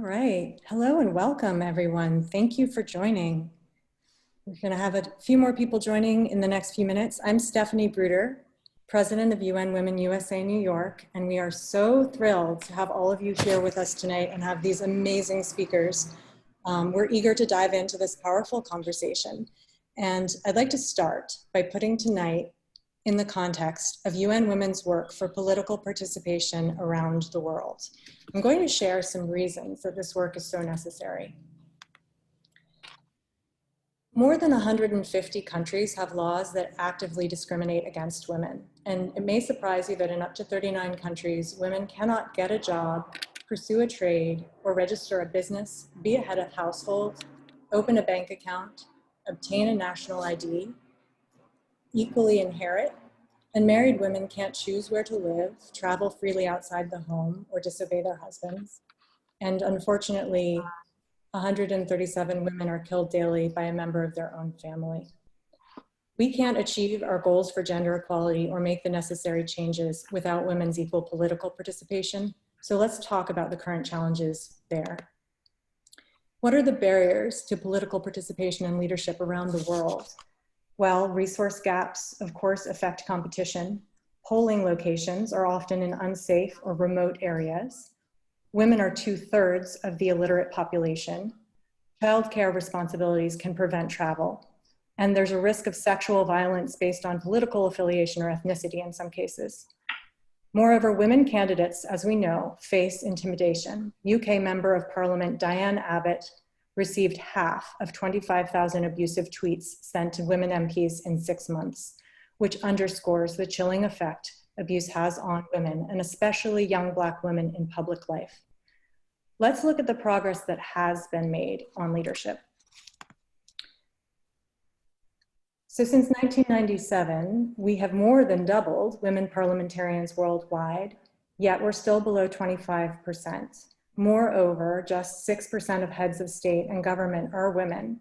right. Hello and welcome, everyone. Thank you for joining. We're going to have a few more people joining in the next few minutes. I'm Stephanie Bruder, President of UN Women USA New York, and we are so thrilled to have all of you here with us tonight and have these amazing speakers. We're eager to dive into this powerful conversation. And I'd like to start by putting tonight in the context of UN Women's work for political participation around the world. I'm going to share some reasons that this work is so necessary. More than 150 countries have laws that actively discriminate against women. And it may surprise you that in up to 39 countries, women cannot get a job, pursue a trade, or register a business, be a head of household, open a bank account, obtain a national ID, equally inherit, and married women can't choose where to live, travel freely outside the home, or disobey their husbands. And unfortunately, 137 women are killed daily by a member of their own family. We can't achieve our goals for gender equality or make the necessary changes without women's equal political participation. So let's talk about the current challenges there. What are the barriers to political participation and leadership around the world? Well, resource gaps, of course, affect competition. Polling locations are often in unsafe or remote areas. Women are 2/3 of the illiterate population. Childcare responsibilities can prevent travel. And there's a risk of sexual violence based on political affiliation or ethnicity in some cases. Moreover, women candidates, as we know, face intimidation. UK Member of Parliament Diane Abbott received half of 25,000 abusive tweets sent to women MPs in 6 months, which underscores the chilling effect abuse has on women, and especially young Black women in public life. Let's look at the progress that has been made on leadership. So since 1997, we have more than doubled women parliamentarians worldwide, yet we're still below 25%. Moreover, just 6% of heads of state and government are women.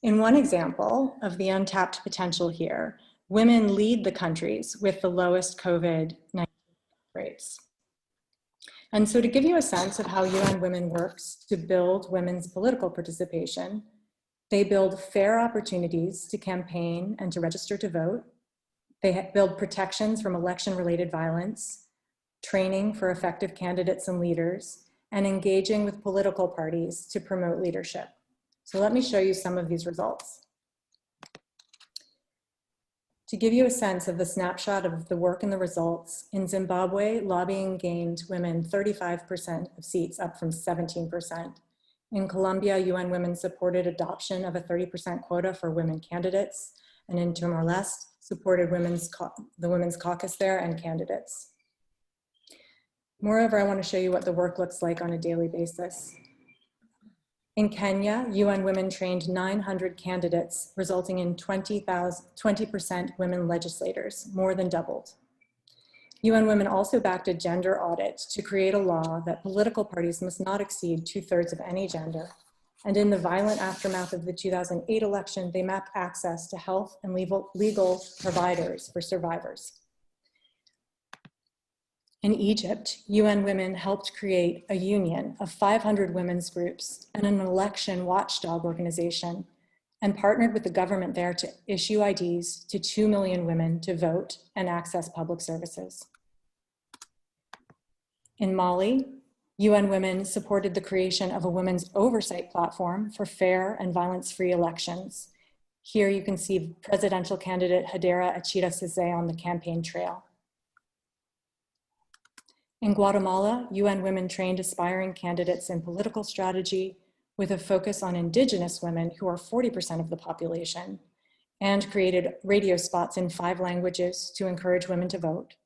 In one example of the untapped potential here, women lead the countries with the lowest COVID-19 rates. And so to give you a sense of how UN Women works to build women's political participation, they build fair opportunities to campaign and to register to vote. They build protections from election-related violence, training for effective candidates and leaders, and engaging with political parties to promote leadership. So let me show you some of these results. To give you a sense of the snapshot of the work and the results, in Zimbabwe, lobbying gained women 35% of seats, up from 17%. In Colombia, UN Women supported adoption of a 30% quota for women candidates, and in Timor-Leste, supported the Women's Caucus there and candidates. Moreover, I want to show you what the work looks like on a daily basis. In Kenya, UN Women trained 900 candidates, resulting in 20% women legislators, more than doubled. UN Women also backed a gender audit to create a law that political parties must not exceed 2/3 of any gender. And in the violent aftermath of the 2008 election, they mapped access to health and legal providers for survivors. In Egypt, UN Women helped create a union of 500 women's groups and an election watchdog organization, and partnered with the government there to issue IDs to 2 million women to vote and access public services. In Mali, UN Women supported the creation of a women's oversight platform for fair and violence-free elections. Here you can see presidential candidate Hadera Achida Cissé on the campaign trail. In Guatemala, UN Women trained aspiring candidates in political strategy with a focus on indigenous women, who are 40% of the population, and created radio spots in 5 languages to encourage women to vote.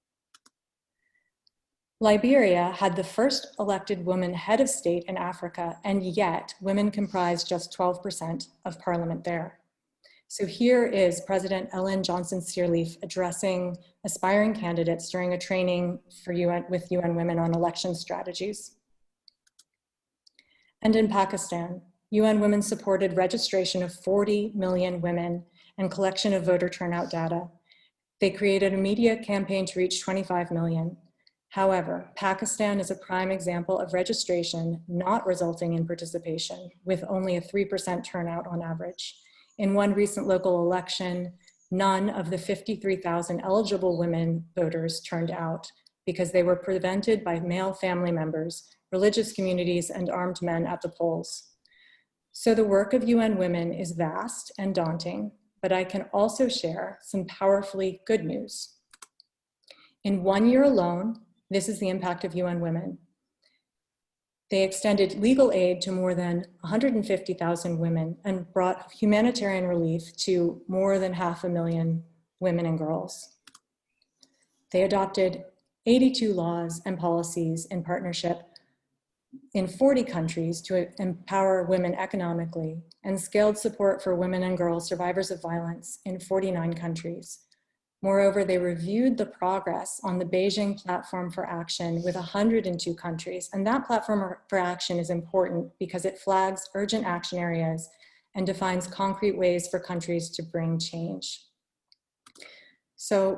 Liberia had the first elected woman head of state in Africa, and yet women comprised just 12% of parliament there. So here is President Ellen Johnson Sirleaf addressing aspiring candidates during a training with UN Women on election strategies. And in Pakistan, UN Women supported registration of 40 million women and collection of voter turnout data. They created a media campaign to reach 25 million. However, Pakistan is a prime example of registration not resulting in participation, with only a 3% turnout on average. In one recent local election, none of the 53,000 eligible women voters turned out because they were prevented by male family members, religious communities, and armed men at the polls. So the work of UN Women is vast and daunting, but I can also share some powerfully good news. In 1 year alone, this is the impact of UN Women. They extended legal aid to more than 150,000 women and brought humanitarian relief to more than 500,000 women and girls. They adopted 82 laws and policies in partnership in 40 countries to empower women economically, and scaled support for women and girls survivors of violence in 49 countries. Moreover, they reviewed the progress on the Beijing Platform for Action with 102 countries, and that Platform for Action is important because it flags urgent action areas and defines concrete ways for countries to bring change. So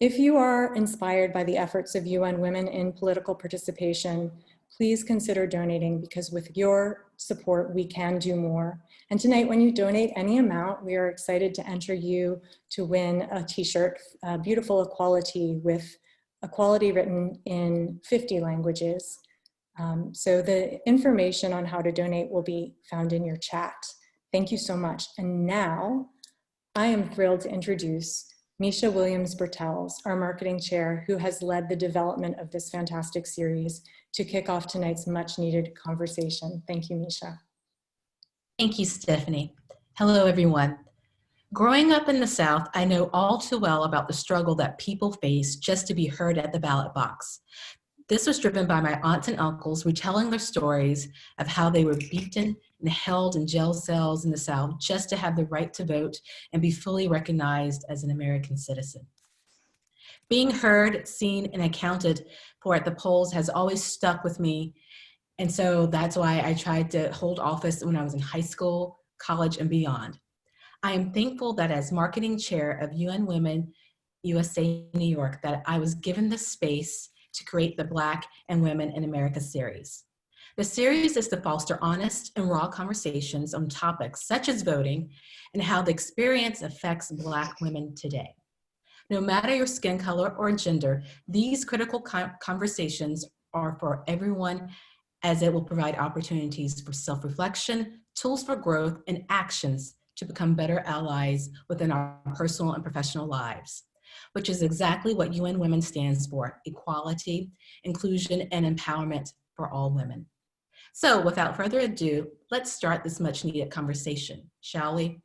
if you are inspired by the efforts of UN Women in political participation, please consider donating, because with your support, we can do more. And tonight, when you donate any amount, we are excited to enter you to win a t-shirt, Beautiful Equality, with equality written in 50 languages. So the information on how to donate will be found in your chat. Thank you so much. And now I am thrilled to introduce Meisha Williams-Bertels, our marketing chair, who has led the development of this fantastic series, to kick off tonight's much needed conversation. Thank you, Meisha. Thank you, Stephanie. Hello, everyone. Growing up in the South, I know all too well about the struggle that people face just to be heard at the ballot box. This was driven by my aunts and uncles retelling their stories of how they were beaten and held in jail cells in the South just to have the right to vote and be fully recognized as an American citizen. Being heard, seen, and accounted for at the polls has always stuck with me. And so that's why I tried to hold office when I was in high school, college, and beyond. I am thankful that as marketing chair of UN Women USA New York, that I was given the space to create the Black and Women in America series. The series is to foster honest and raw conversations on topics such as voting and how the experience affects Black women today. No matter your skin color or gender, these critical conversations are for everyone, as it will provide opportunities for self-reflection, tools for growth, and actions to become better allies within our personal and professional lives, which is exactly what UN Women stands for: equality, inclusion, and empowerment for all women. So without further ado, let's start this much needed conversation, shall we?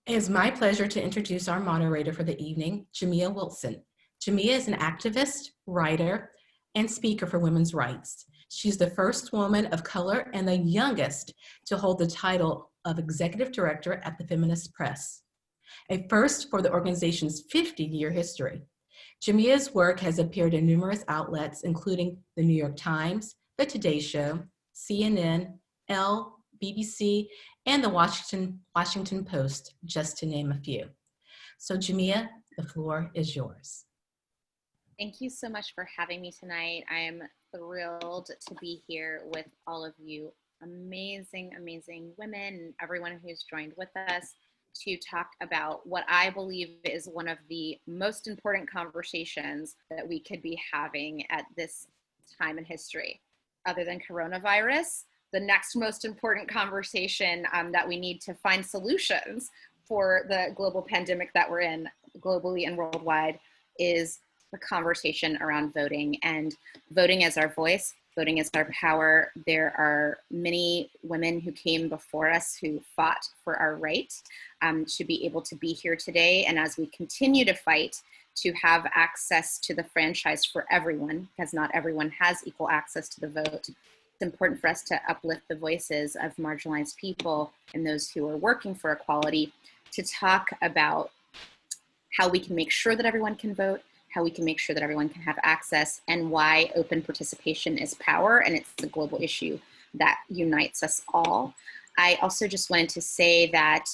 It is my pleasure to introduce our moderator for the evening, Jamia Wilson. Jamia is an activist, writer, and speaker for women's rights. She's the first woman of color and the youngest to hold the title of Executive Director at the Feminist Press, a first for the organization's 50-year history. Jamia's work has appeared in numerous outlets, including the New York Times, The Today Show, CNN, Elle, BBC, and the Washington Post, just to name a few. So Jamia, the floor is yours. Thank you so much for having me tonight. I am thrilled to be here with all of you amazing, amazing women and everyone who's joined with us to talk about what I believe is one of the most important conversations that we could be having at this time in history. Other than coronavirus, the next most important conversation that we need to find solutions for the global pandemic that we're in globally and worldwide is the conversation around voting, and voting as our voice, voting as our power. There are many women who came before us who fought for our right to be able to be here today. And as we continue to fight to have access to the franchise for everyone, because not everyone has equal access to the vote, it's important for us to uplift the voices of marginalized people and those who are working for equality to talk about how we can make sure that everyone can vote, how we can make sure that everyone can have access, and why open participation is power, and it's the global issue that unites us all. I also just wanted to say that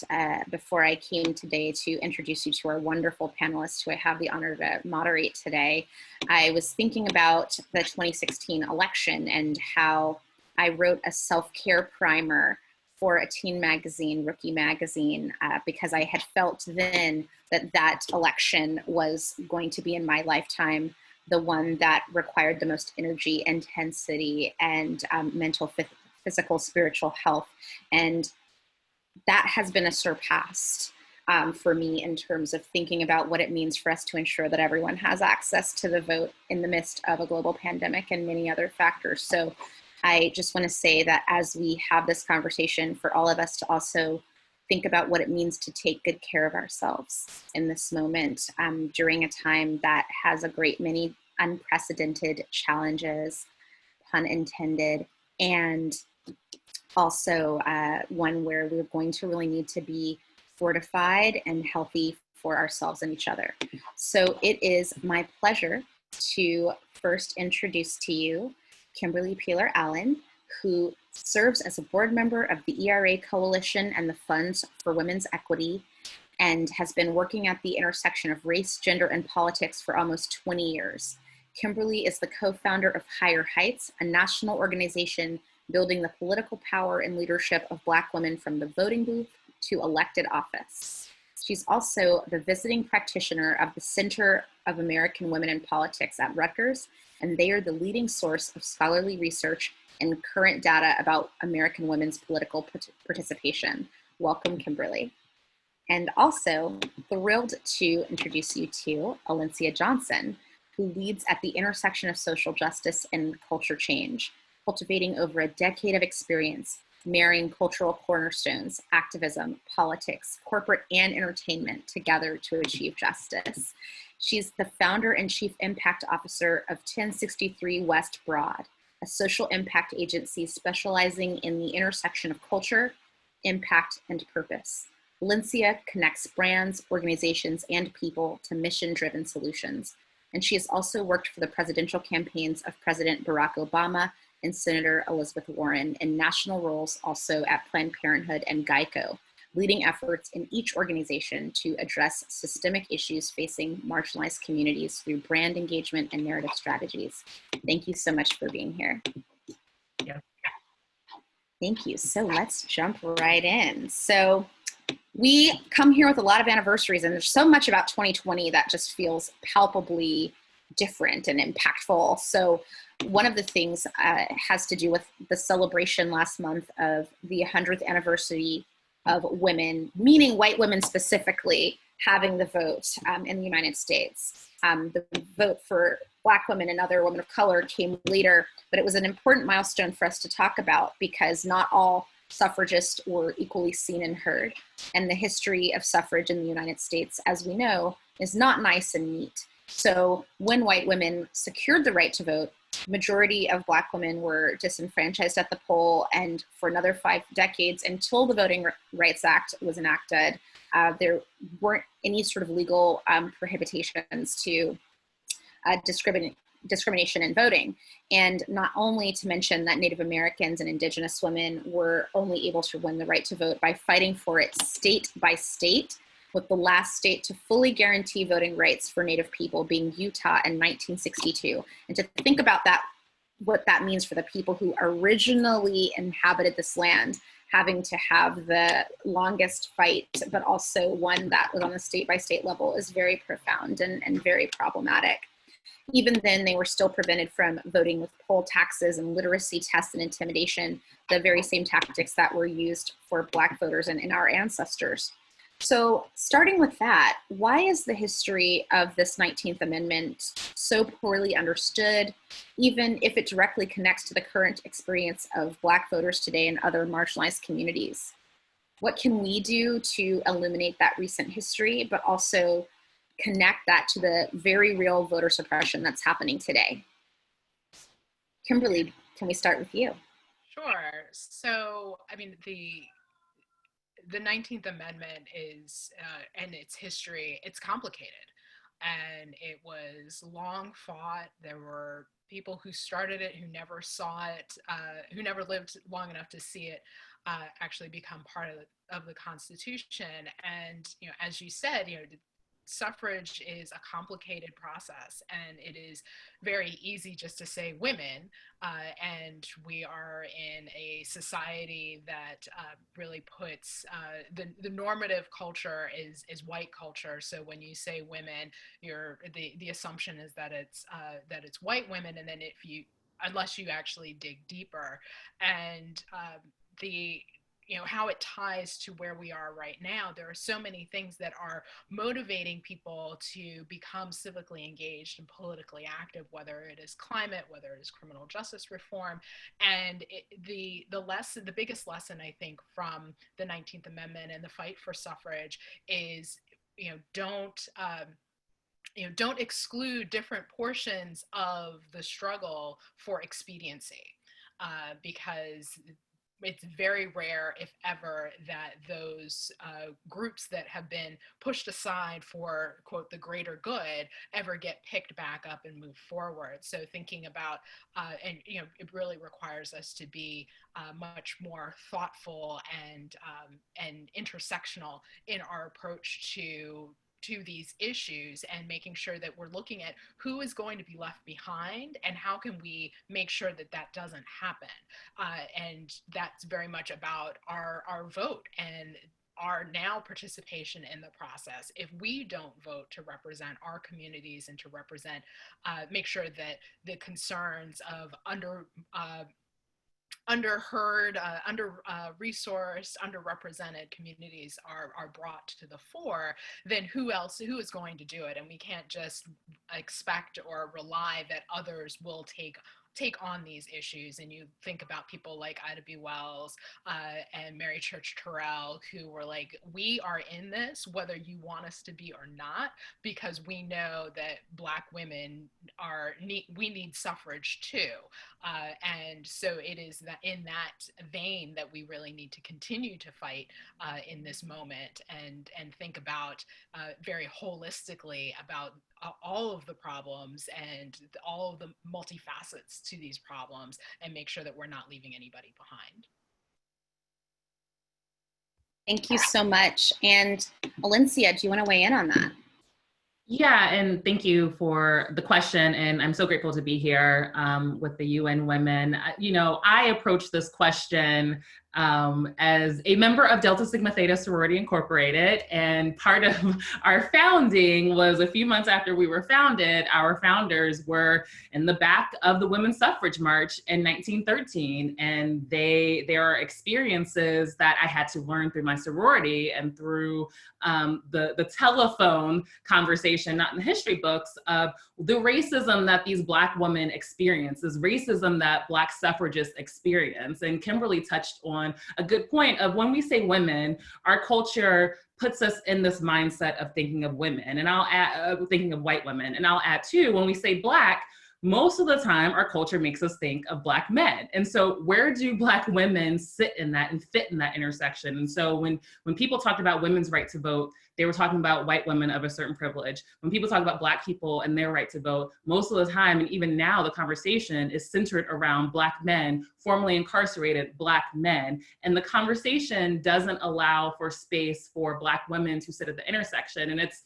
before I came today to introduce you to our wonderful panelists who I have the honor to moderate today, I was thinking about the 2016 election and how I wrote a self-care primer for a teen magazine, Rookie Magazine, because I had felt then that that election was going to be in my lifetime the one that required the most energy, intensity, and mental, physical, spiritual health. And that has been surpassed for me in terms of thinking about what it means for us to ensure that everyone has access to the vote in the midst of a global pandemic and many other factors. So I just want to say that as we have this conversation, for all of us to also think about what it means to take good care of ourselves in this moment during a time that has a great many unprecedented challenges, pun intended, and also one where we're going to really need to be fortified and healthy for ourselves and each other. So it is my pleasure to first introduce to you Kimberly Peeler-Allen, who serves as a board member of the ERA Coalition and the Funds for Women's Equity, and has been working at the intersection of race, gender, and politics for almost 20 years. Kimberly is the co-founder of Higher Heights, a national organization building the political power and leadership of Black women from the voting booth to elected office. She's also the visiting practitioner of the Center of American Women in Politics at Rutgers, and they are the leading source of scholarly research and current data about American women's political participation. Welcome, Kimberly. And also thrilled to introduce you to Alencia Johnson, who leads at the intersection of social justice and culture change, cultivating over a decade of experience, marrying cultural cornerstones, activism, politics, corporate, and entertainment together to achieve justice. She's the founder and chief impact officer of 1063 West Broad, a social impact agency specializing in the intersection of culture, impact, and purpose. Alencia connects brands, organizations, and people to mission-driven solutions. And she has also worked for the presidential campaigns of President Barack Obama and Senator Elizabeth Warren in national roles also at Planned Parenthood and Geico, leading efforts in each organization to address systemic issues facing marginalized communities through brand engagement and narrative strategies. Thank you so much for being here. Yeah. Thank you. So let's jump right in. So we come here with a lot of anniversaries, and there's so much about 2020 that just feels palpably different and impactful. So one of the things has to do with the celebration last month of the 100th anniversary of women, meaning white women specifically, having the vote in the United States. The vote for Black women and other women of color came later, but it was an important milestone for us to talk about because not all suffragists were equally seen and heard. And the history of suffrage in the United States, as we know, is not nice and neat. So when white women secured the right to vote, majority of Black women were disenfranchised at the poll, and for another 5 decades until the Voting Rights Act was enacted, there weren't any sort of legal prohibitions to discrimination in voting. And not only to mention that Native Americans and Indigenous women were only able to win the right to vote by fighting for it state by state, with the last state to fully guarantee voting rights for Native people being Utah in 1962. And to think about that, what that means for the people who originally inhabited this land, having to have the longest fight, but also one that was on the state by state level, is very profound and very problematic. Even then, they were still prevented from voting with poll taxes and literacy tests and intimidation, the very same tactics that were used for Black voters and our ancestors. So starting with that, why is the history of this 19th Amendment so poorly understood, even if it directly connects to the current experience of Black voters today and other marginalized communities? What can we do to illuminate that recent history, but also connect that to the very real voter suppression that's happening today? Kimberly, can we start with you? Sure. So, I mean, the 19th Amendment is, and its history, it's complicated. And it was long fought. There were people who started it who never saw it, who never lived long enough to see it actually become part of the Constitution. And, as you said, suffrage is a complicated process, and it is very easy just to say women, and we are in a society that really puts the normative culture is white culture. So when you say women, the assumption is that it's white women, and then unless you actually dig deeper, and the how it ties to where we are right now. There are so many things that are motivating people to become civically engaged and politically active, whether it is climate, whether it is criminal justice reform. And the biggest lesson, I think, from the 19th Amendment and the fight for suffrage is, don't exclude different portions of the struggle for expediency, because it's very rare, if ever, that those groups that have been pushed aside for, quote, the greater good ever get picked back up and move forward. So thinking about, and it really requires us to be much more thoughtful and intersectional in our approach to these issues, and making sure that we're looking at who is going to be left behind and how can we make sure that that doesn't happen. And that's very much about our vote and our now participation in the process. If we don't vote to represent our communities and to represent, make sure that the concerns of underheard, under-resourced, underrepresented communities are brought to the fore, then who is going to do it? And we can't just expect or rely that others will take on these issues. And you think about people like Ida B. Wells and Mary Church Terrell, who were like, we are in this whether you want us to be or not, because we know that Black women we need suffrage too. And so it is that in that vein that we really need to continue to fight in this moment, and think about very holistically about all of the problems and all of the multifacets to these problems, and make sure that we're not leaving anybody behind. Thank you so much. And Alencia, do you want to weigh in on that? Yeah, and thank you for the question. And I'm so grateful to be here with the UN Women. I approach this question as a member of Delta Sigma Theta Sorority Incorporated. And part of our founding was a few months after we were founded, our founders were in the back of the Women's Suffrage March in 1913. And there are experiences that I had to learn through my sorority and through the telephone conversation, not in the history books, of the racism that these Black women experience, this racism that Black suffragists experience. And Kimberly touched on a good point of, when we say women, our culture puts us in this mindset of thinking of women, and I'll add thinking of white women. And I'll add too, when we say Black, most of the time our culture makes us think of Black men. And so where do Black women sit in that and fit in that intersection? And so when people talked about women's right to vote, they were talking about white women of a certain privilege. When people talk about Black people and their right to vote, most of the time, and even now, the conversation is centered around Black men, formerly incarcerated Black men. And the conversation doesn't allow for space for Black women to sit at the intersection. And it's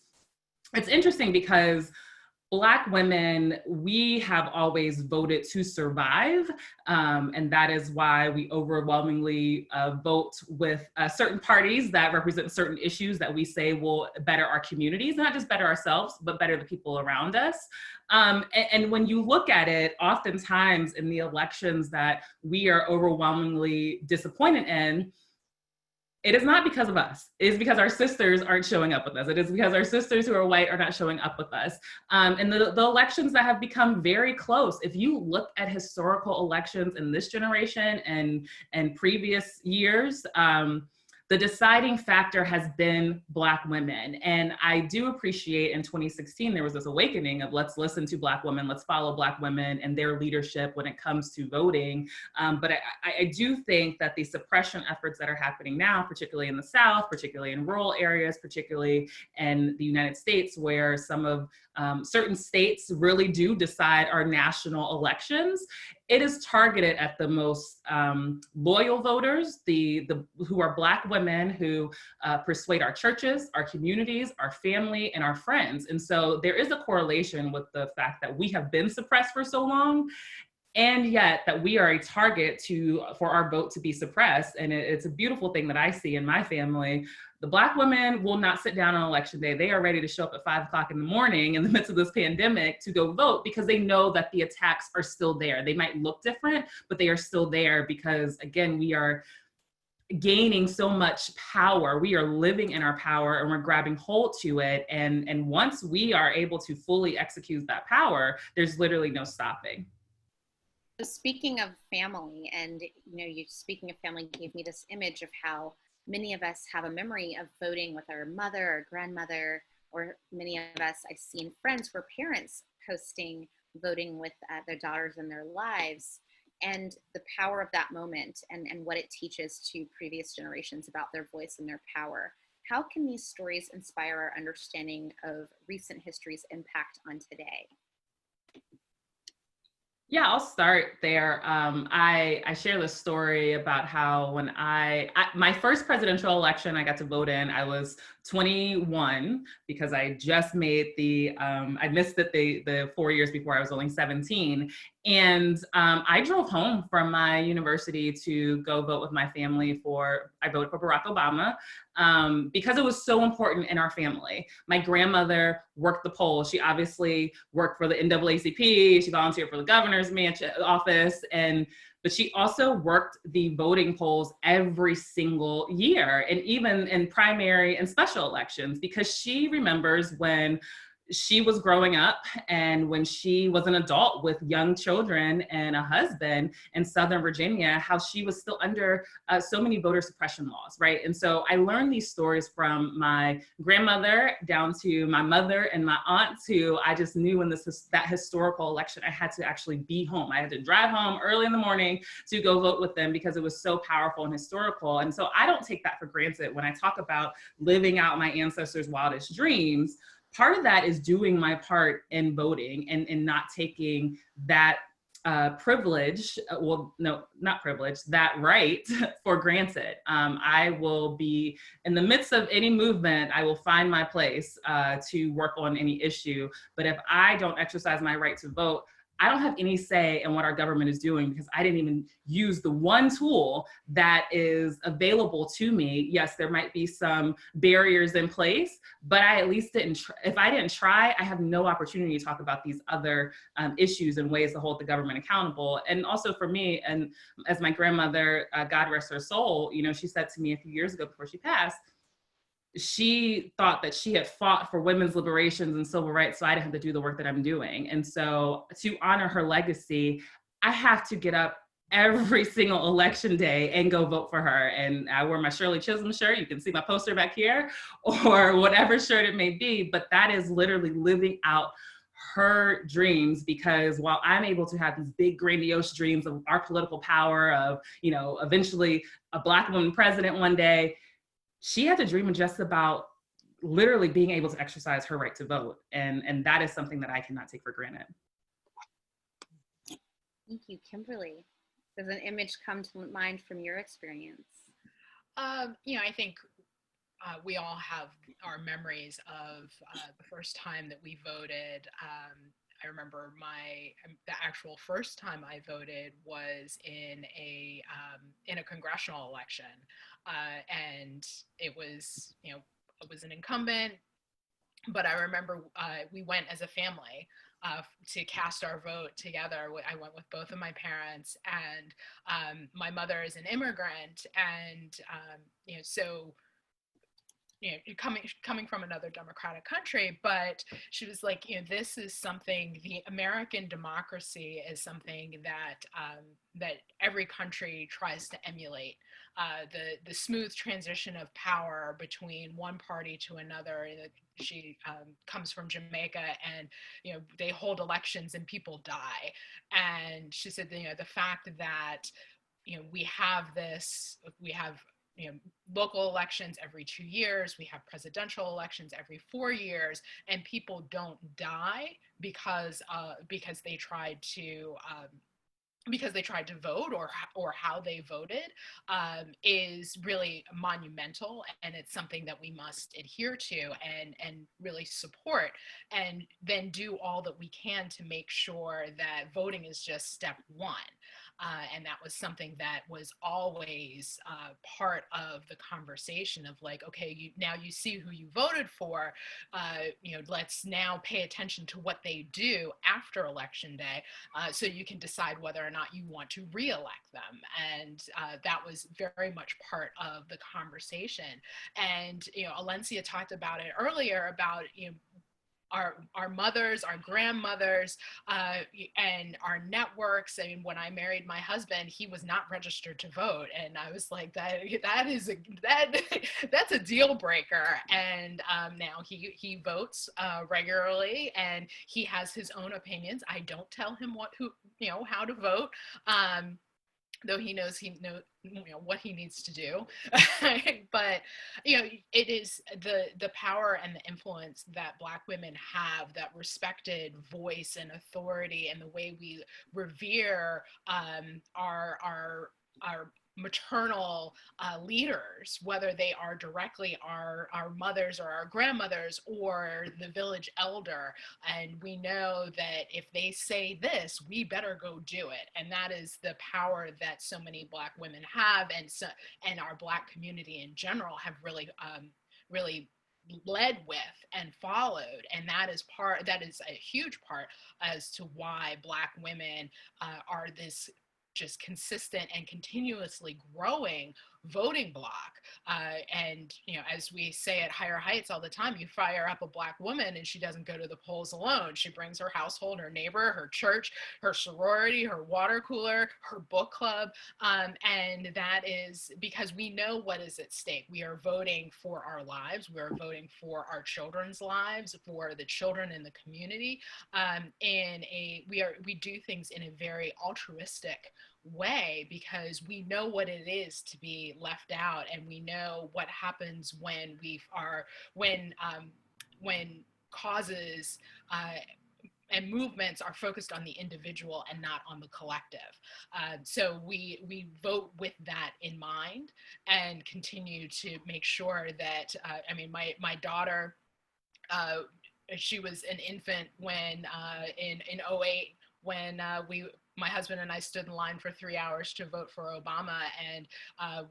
interesting because Black women, we have always voted to survive, and that is why we overwhelmingly vote with certain parties that represent certain issues that we say will better our communities, not just better ourselves, but better the people around us. And when you look at it, oftentimes in the elections that we are overwhelmingly disappointed in, it is not because of us. It is because our sisters aren't showing up with us. It is because our sisters who are white are not showing up with us. And the elections that have become very close, if you look at historical elections in this generation and previous years, the deciding factor has been Black women. And I do appreciate in 2016, there was this awakening of let's listen to Black women, let's follow Black women and their leadership when it comes to voting. But I do think that the suppression efforts that are happening now, particularly in the South, particularly in rural areas, particularly in the United States, where some of certain states really do decide our national elections, it is targeted at the most loyal voters, who are Black women who persuade our churches, our communities, our family, and our friends. And so there is a correlation with the fact that we have been suppressed for so long, and yet that we are a target for our vote to be suppressed. And it's a beautiful thing that I see in my family. The Black women will not sit down on election day. They are ready to show up at 5 o'clock in the morning in the midst of this pandemic to go vote, because they know that the attacks are still there. They might look different, but they are still there because, again, we are gaining so much power. We are living in our power and we're grabbing hold to it. And once we are able to fully execute that power, there's literally no stopping. So speaking of family, and you speaking of family gave me this image of how many of us have a memory of voting with our mother or grandmother, or many of us, I've seen friends who are parents posting voting with their daughters in their lives, and the power of that moment and what it teaches to previous generations about their voice and their power. How can these stories inspire our understanding of recent history's impact on today? Yeah, I'll start there. I share the story about how when my first presidential election I got to vote in, I was 21 because I just made I missed it the 4 years before. I was only 17. And I drove home from my university to go vote with my family I voted for Barack Obama because it was so important in our family. My grandmother worked the polls. She obviously worked for the NAACP. She volunteered for the governor's office, but she also worked the voting polls every single year, and even in primary and special elections, because she remembers when she was growing up and when she was an adult with young children and a husband in Southern Virginia, how she was still under so many voter suppression laws, right? And so I learned these stories from my grandmother down to my mother and my aunts, who I just knew in that historical election, I had to actually be home. I had to drive home early in the morning to go vote with them because it was so powerful and historical. And so I don't take that for granted when I talk about living out my ancestors' wildest dreams. Part of that is doing my part in voting and not taking that privilege, that right for granted. I will be in the midst of any movement, I will find my place to work on any issue. But if I don't exercise my right to vote, I don't have any say in what our government is doing because I didn't even use the one tool that is available to me. Yes, there might be some barriers in place, but I at least if I didn't try, I have no opportunity to talk about these other issues and ways to hold the government accountable. And also for me, and as my grandmother, God rest her soul, she said to me a few years ago before she passed, she thought that she had fought for women's liberations and civil rights, so I didn't have to do the work that I'm doing. And so to honor her legacy, I have to get up every single election day and go vote for her. And I wear my Shirley Chisholm shirt. You can see my poster back here, or whatever shirt it may be. But that is literally living out her dreams, because while I'm able to have these big grandiose dreams of our political power, of, eventually a Black woman president one day, she had to dream just about literally being able to exercise her right to vote. And that is something that I cannot take for granted. Thank you, Kimberly. Does an image come to mind from your experience? I think we all have our memories of the first time that we voted. I remember the actual first time I voted was in a congressional election, and it was an incumbent, but I remember we went as a family to cast our vote together. I went with both of my parents, and my mother is an immigrant, and so. Coming from another democratic country, but she was like, this is something, the American democracy is something that that every country tries to emulate. The smooth transition of power between one party to another. She comes from Jamaica, and they hold elections and people die. And she said, the fact that we have local elections every 2 years. We have presidential elections every 4 years, and people don't die because they tried to vote, or how they voted, is really monumental, and it's something that we must adhere to and really support, and then do all that we can to make sure that voting is just step one. And that was something that was always part of the conversation of like, okay, now you see who you voted for, let's now pay attention to what they do after Election Day, so you can decide whether or not you want to re-elect them. And that was very much part of the conversation. And Alencia talked about it earlier about our mothers, our grandmothers, and our networks. I mean, when I married my husband, he was not registered to vote, and I was like, that's a deal breaker. And now he votes regularly, and he has his own opinions. I don't tell him how to vote. Though he knows what he needs to do. But it is the power and the influence that Black women have, that respected voice and authority, and the way we revere our maternal leaders, whether they are directly our mothers or our grandmothers or the village elder. And we know that if they say this, we better go do it. And that is the power that so many Black women have, and our Black community in general have really led with and followed. And that is a huge part as to why Black women are this just consistent and continuously growing voting bloc. And as we say at Higher Heights all the time, you fire up a Black woman and she doesn't go to the polls alone. She brings her household, her neighbor, her church, her sorority, her water cooler, her book club. And that is because we know what is at stake. We are voting for our lives. We are voting for our children's lives, for the children in the community. We do things in a very altruistic way, because we know what it is to be left out, and we know what happens when causes and movements are focused on the individual and not on the collective. So we vote with that in mind, and continue to make sure that my daughter, she was an infant when in 2008, when my husband and I stood in line for 3 hours to vote for Obama. And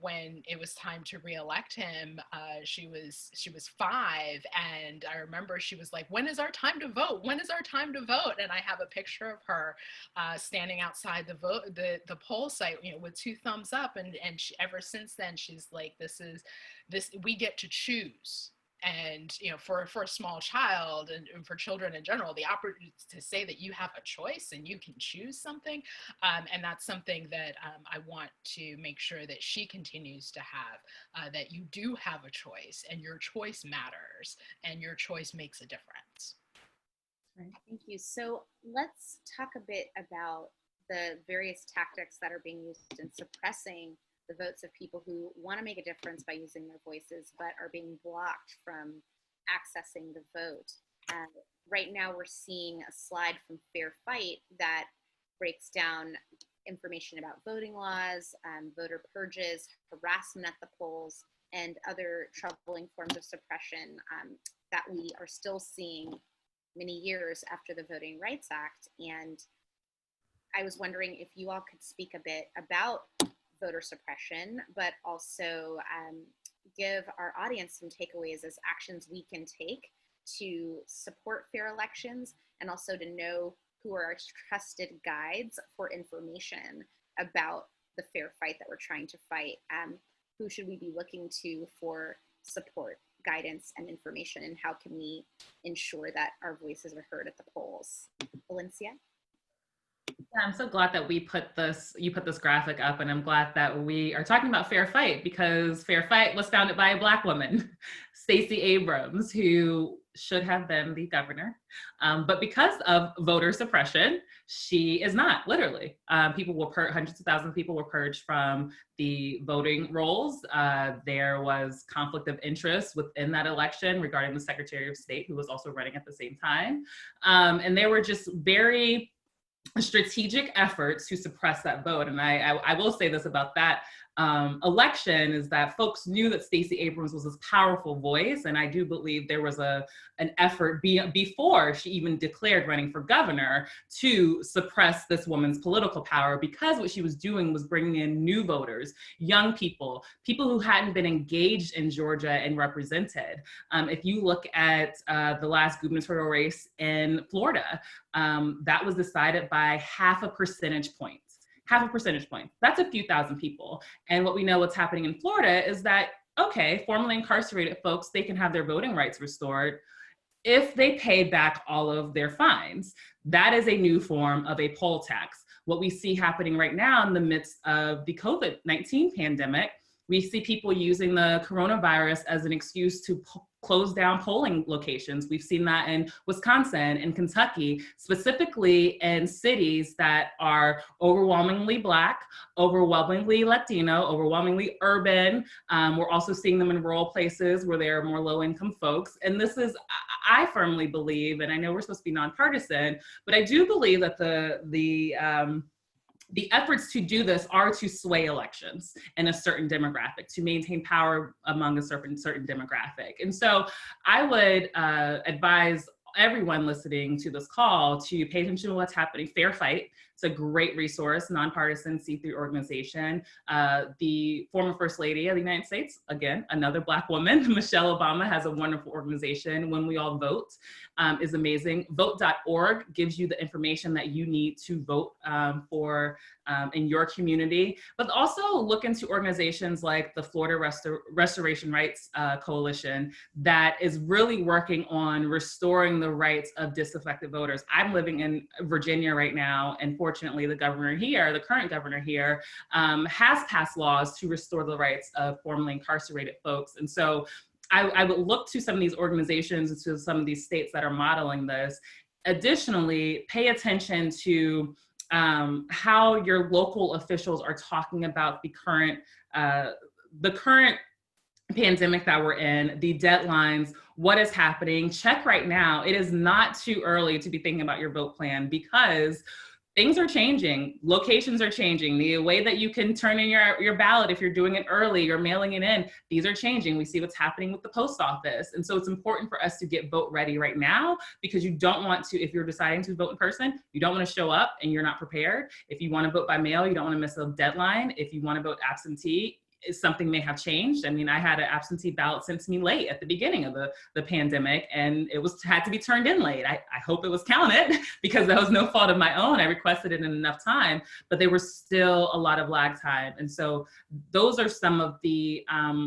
when it was time to re-elect him, she was 5. And I remember she was like, when is our time to vote? When is our time to vote? And I have a picture of her standing outside the poll site, with 2 thumbs up. And ever since then, she's like, we get to choose. And for a small child, and for children in general, the opportunity to say that you have a choice and you can choose something, and that's something that I want to make sure that she continues to have, that you do have a choice, and your choice matters, and your choice makes a difference. Thank you. So let's talk a bit about the various tactics that are being used in suppressing the votes of people who want to make a difference by using their voices, but are being blocked from accessing the vote. Right now, we're seeing a slide from Fair Fight that breaks down information about voting laws, voter purges, harassment at the polls, and other troubling forms of suppression that we are still seeing many years after the Voting Rights Act. And I was wondering if you all could speak a bit about voter suppression, but also give our audience some takeaways as actions we can take to support fair elections, and also to know who are our trusted guides for information about the fair fight that we're trying to fight. Who should we be looking to for support, guidance, and information, and how can we ensure that our voices are heard at the polls? Alencia? Yeah, I'm so glad that you put this graphic up, and I'm glad that we are talking about Fair Fight, because Fair Fight was founded by a Black woman, Stacey Abrams, who should have been the governor. But because of voter suppression, she is not, literally. Hundreds of thousands of people were purged from the voting rolls. There was conflict of interest within that election regarding the Secretary of State, who was also running at the same time. And there were just very strategic efforts to suppress that vote. And I will say this about that election is that folks knew that Stacey Abrams was this powerful voice. And I do believe there was an effort before she even declared running for governor to suppress this woman's political power, because what she was doing was bringing in new voters, young people who hadn't been engaged in Georgia and represented. If you look at the last gubernatorial race in Florida, that was decided by half a percentage point. That's a few thousand people. And what we know what's happening in Florida is that, okay, formerly incarcerated folks, they can have their voting rights restored if they pay back all of their fines. That is a new form of a poll tax. What we see happening right now in the midst of the COVID-19 pandemic, we see people using the coronavirus as an excuse to close down polling locations. We've seen that in Wisconsin and Kentucky, specifically in cities that are overwhelmingly Black, overwhelmingly Latino, overwhelmingly urban. We're also seeing them in rural places where there are more low-income folks. And this is, I firmly believe, and I know we're supposed to be nonpartisan, but I do believe that the efforts to do this are to sway elections in a certain demographic, to maintain power among a certain demographic. And so I would advise everyone listening to this call to pay attention to what's happening. Fair Fight, it's a great resource, nonpartisan C3 organization. The former First Lady of the United States, again, another Black woman, Michelle Obama, has a wonderful organization. When We All Vote is amazing. Vote.org gives you the information that you need to vote for in your community, but also look into organizations like the Florida Restoration Rights Coalition that is really working on restoring the rights of disaffected voters. I'm living in Virginia right now, and fortunately the current governor here, has passed laws to restore the rights of formerly incarcerated folks. And so I would look to some of these organizations and to some of these states that are modeling this. Additionally, pay attention to how your local officials are talking about the current pandemic that we're in, the deadlines, what is happening. Check right now. It is not too early to be thinking about your vote plan, because things are changing, locations are changing. The way that you can turn in your ballot, if you're doing it early, you're mailing it in, these are changing. We see what's happening with the post office. And so it's important for us to get vote ready right now, because you don't want to, if you're deciding to vote in person, you don't want to show up and you're not prepared. If you want to vote by mail, you don't want to miss a deadline. If you want to vote absentee, something may have changed. I mean, I had an absentee ballot sent to me late at the beginning of the pandemic, and it had to be turned in late. I hope it was counted, because that was no fault of my own. I requested it in enough time, but there was still a lot of lag time. And so those are some of the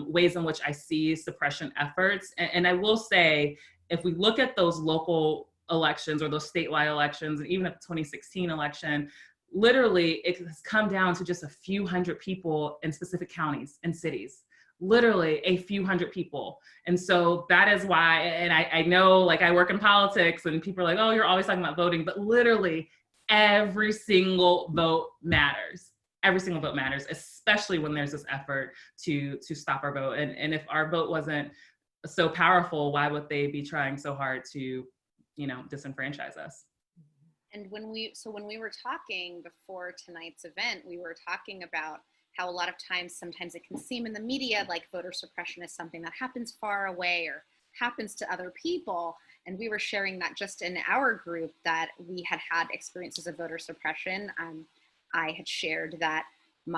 ways in which I see suppression efforts. And I will say, if we look at those local elections or those statewide elections, and even at the 2016 election, literally, it has come down to just a few hundred people in specific counties and cities, literally a few hundred people. And so that is why, and I know, like, I work in politics and people are like, oh, you're always talking about voting, but literally every single vote matters. Every single vote matters, especially when there's this effort to stop our vote. And if our vote wasn't so powerful, why would they be trying so hard to, disenfranchise us? And when we were talking before tonight's event, we were talking about how a lot of times, sometimes it can seem in the media like voter suppression is something that happens far away or happens to other people. And we were sharing that just in our group, that we had experiences of voter suppression. I had shared that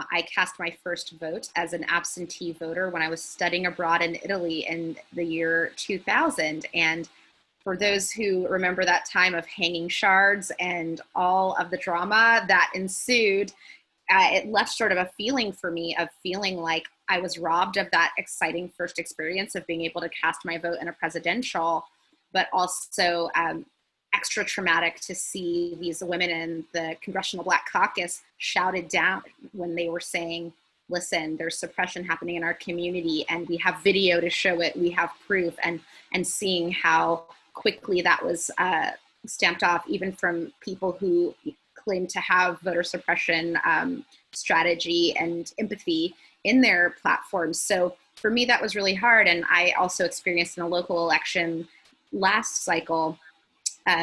I cast my first vote as an absentee voter when I was studying abroad in Italy in the year 2000. And for those who remember that time of hanging shards and all of the drama that ensued, it left sort of a feeling for me of feeling like I was robbed of that exciting first experience of being able to cast my vote in a presidential, but also extra traumatic to see these women in the Congressional Black Caucus shouted down when they were saying, listen, there's suppression happening in our community and we have video to show it, we have proof, and seeing how quickly that was stamped off, even from people who claim to have voter suppression strategy and empathy in their platforms. So for me, that was really hard. And I also experienced in a local election last cycle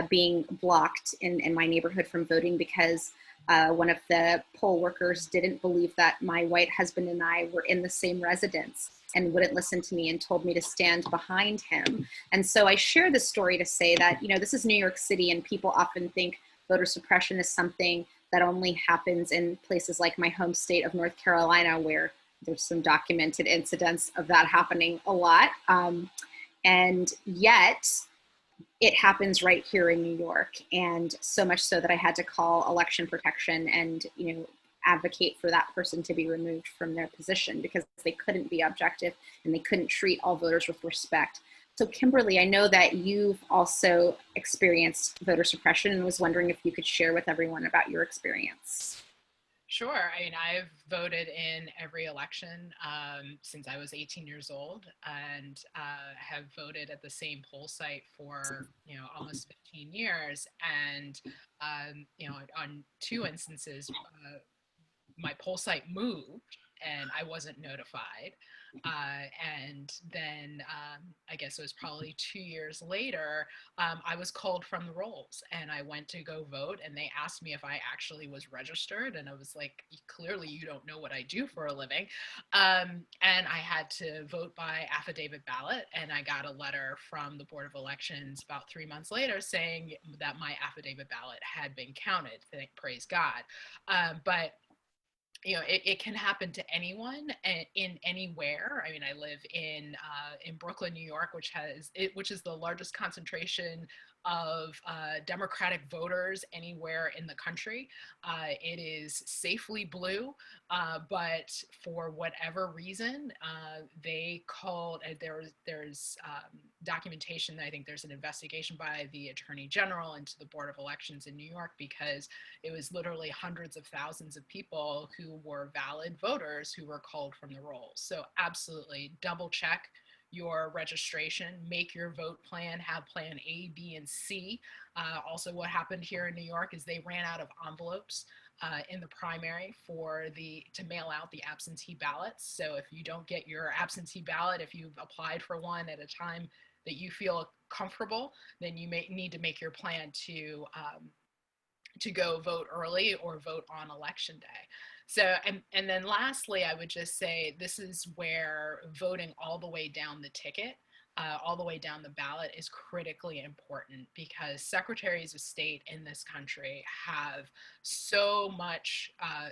being blocked in my neighborhood from voting because one of the poll workers didn't believe that my white husband and I were in the same residence and wouldn't listen to me and told me to stand behind him. And so I share this story to say that, you know, this is New York City, and people often think voter suppression is something that only happens in places like my home state of North Carolina, where there's some documented incidents of that happening a lot. And yet it happens right here in New York. And so much so that I had to call election protection and, you know, advocate for that person to be removed from their position because they couldn't be objective and they couldn't treat all voters with respect. So Kimberly, I know that you've also experienced voter suppression and was wondering if you could share with everyone about your experience. Sure. I mean, I've voted in every election since I was 18 years old, and have voted at the same poll site for, you know, almost 15 years. And, you know, on 2 instances, my poll site moved and I wasn't notified. And then I guess it was probably 2 years later, I was called from the rolls and I went to go vote, and they asked me if I actually was registered. And I was like, clearly you don't know what I do for a living. And I had to vote by affidavit ballot. And I got a letter from the Board of Elections about 3 months later saying that my affidavit ballot had been counted. Praise God. But you know, it can happen to anyone in anywhere. I mean, I live in Brooklyn, New York, which is the largest concentration of Democratic voters anywhere in the country. It is safely blue, but for whatever reason, they called. There's documentation. I think there's an investigation by the Attorney General into the Board of Elections in New York because it was literally hundreds of thousands of people who were valid voters who were called from the rolls. So absolutely double check your registration, make your vote plan, have plan A, B, and C. Also what happened here in New York is they ran out of envelopes in the primary to mail out the absentee ballots. So if you don't get your absentee ballot, if you've applied for one at a time that you feel comfortable, then you may need to make your plan to go vote early or vote on election day. So, and then lastly, I would just say this is where voting all the way down the ticket, all the way down the ballot is critically important because secretaries of state in this country have so much,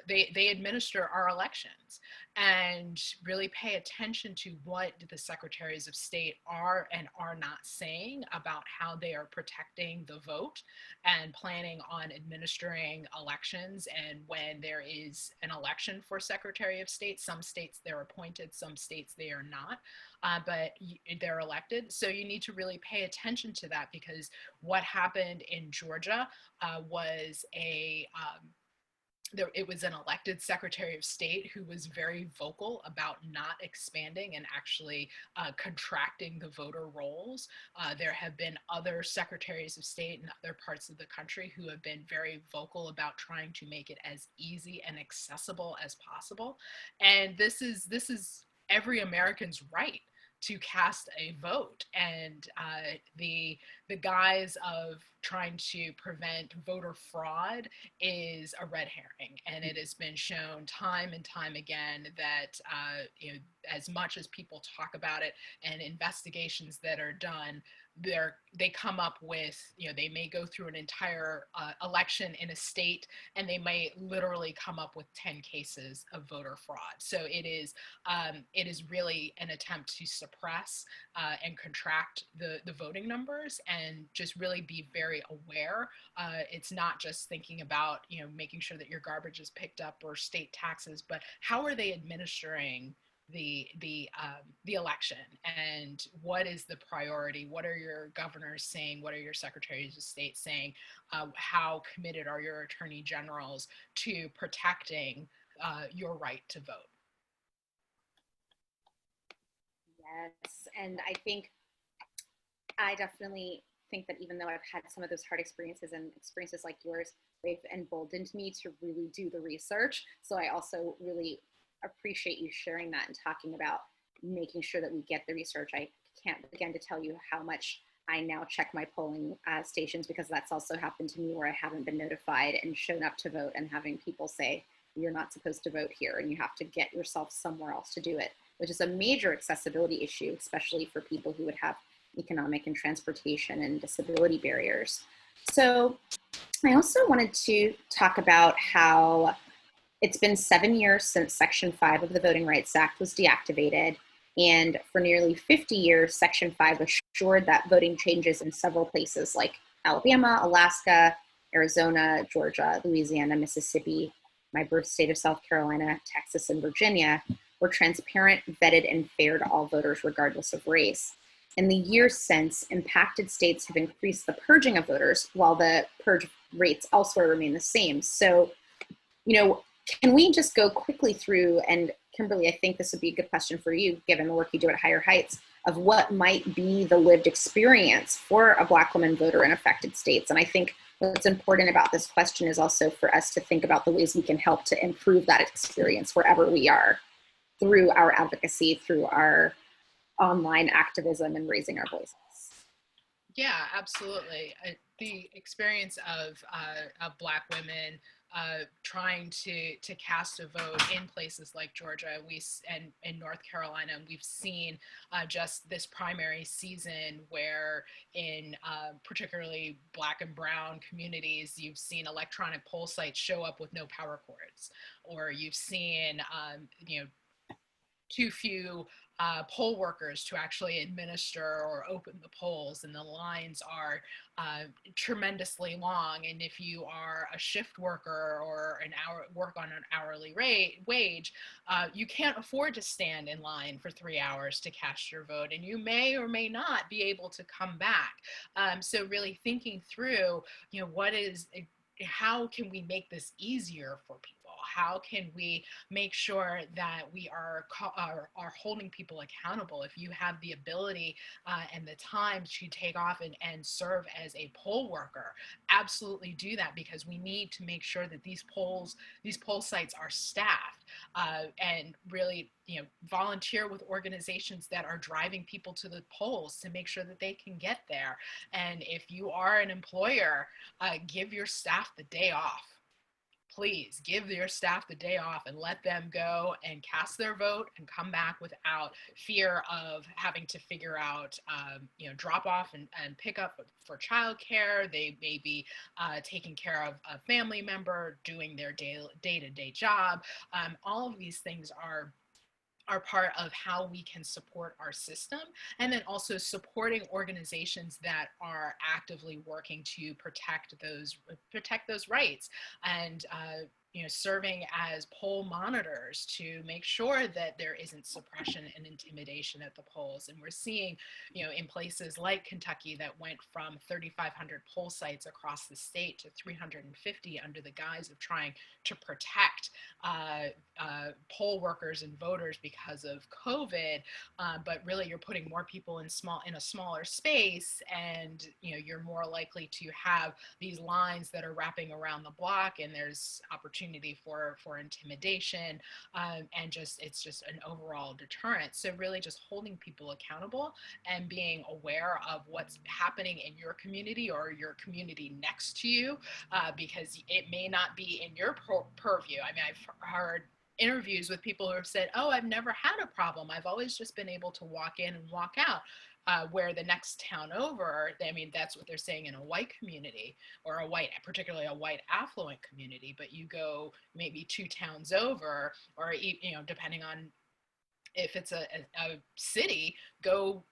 they administer our elections, and really pay attention to what the secretaries of state are and are not saying about how they are protecting the vote and planning on administering elections. And when there is an election for Secretary of State, some states they're appointed, some states they are not, but they're elected. So you need to really pay attention to that because what happened in Georgia was it was an elected Secretary of State who was very vocal about not expanding and actually contracting the voter rolls. There have been other Secretaries of State in other parts of the country who have been very vocal about trying to make it as easy and accessible as possible. And this is every American's right to cast a vote. And the guise of trying to prevent voter fraud is a red herring. And it has been shown time and time again that you know, as much as people talk about it and investigations that are done, they come up with, you know, they may go through an entire election in a state and they may literally come up with 10 cases of voter fraud. So it is really an attempt to suppress and contract the voting numbers, and just really be very aware. It's not just thinking about, you know, making sure that your garbage is picked up or state taxes, but how are they administering the election, and what is the priority? What are your governors saying? What are your secretaries of state saying? How committed are your attorney generals to protecting your right to vote? Yes, and I definitely think that even though I've had some of those hard experiences and experiences like yours, they've emboldened me to really do the research. So I also really appreciate you sharing that and talking about making sure that we get the research. I can't begin to tell you how much I now check my polling stations, because that's also happened to me where I haven't been notified and shown up to vote, and having people say, you're not supposed to vote here and you have to get yourself somewhere else to do it, which is a major accessibility issue, especially for people who would have economic and transportation and disability barriers. So I also wanted to talk about how it's been 7 years since Section 5 of the Voting Rights Act was deactivated. And for nearly 50 years, Section 5 assured that voting changes in several places like Alabama, Alaska, Arizona, Georgia, Louisiana, Mississippi, my birth state of South Carolina, Texas, and Virginia were transparent, vetted, and fair to all voters regardless of race. In the years since, impacted states have increased the purging of voters while the purge rates elsewhere remain the same. So, can we just go quickly through, and Kimberly, I think this would be a good question for you, given the work you do at Higher Heights, of what might be the lived experience for a Black woman voter in affected states. And I think what's important about this question is also for us to think about the ways we can help to improve that experience wherever we are, through our advocacy, through our online activism and raising our voices. Yeah, absolutely. The experience of Black women trying to cast a vote in places like Georgia and in North Carolina, we've seen just this primary season where in particularly Black and brown communities, you've seen electronic poll sites show up with no power cords, or you've seen too few poll workers to actually administer or open the polls, and the lines are tremendously long. And if you are a shift worker or work on an hourly wage, you can't afford to stand in line for 3 hours to cast your vote, and you may or may not be able to come back. So really thinking through, how can we make this easier for people? How can we make sure that we are holding people accountable? If you have the ability and the time to take off and serve as a poll worker, absolutely do that, because we need to make sure that these poll sites are staffed, and really volunteer with organizations that are driving people to the polls to make sure that they can get there. And if you are an employer, give your staff the day off. Please give your staff the day off and let them go and cast their vote and come back without fear of having to figure out, drop off and pick up for childcare. They may be taking care of a family member, doing their day-to-day job. All of these things are part of how we can support our system, and then also supporting organizations that are actively working to protect those rights, and serving as poll monitors to make sure that there isn't suppression and intimidation at the polls. And we're seeing, in places like Kentucky that went from 3,500 poll sites across the state to 350 under the guise of trying to protect poll workers and voters because of COVID, but really you're putting more people in a smaller space, and you're more likely to have these lines that are wrapping around the block, and there's opportunity for intimidation, and it's just an overall deterrent. So really just holding people accountable and being aware of what's happening in your community or your community next to you, because it may not be in your purview. I mean, I've heard interviews with people who have said, oh, I've never had a problem. I've always just been able to walk in and walk out. Where the next town over, that's what they're saying in a white community, or particularly a white affluent community, but you go maybe 2 towns over, or, depending on if it's a city, go,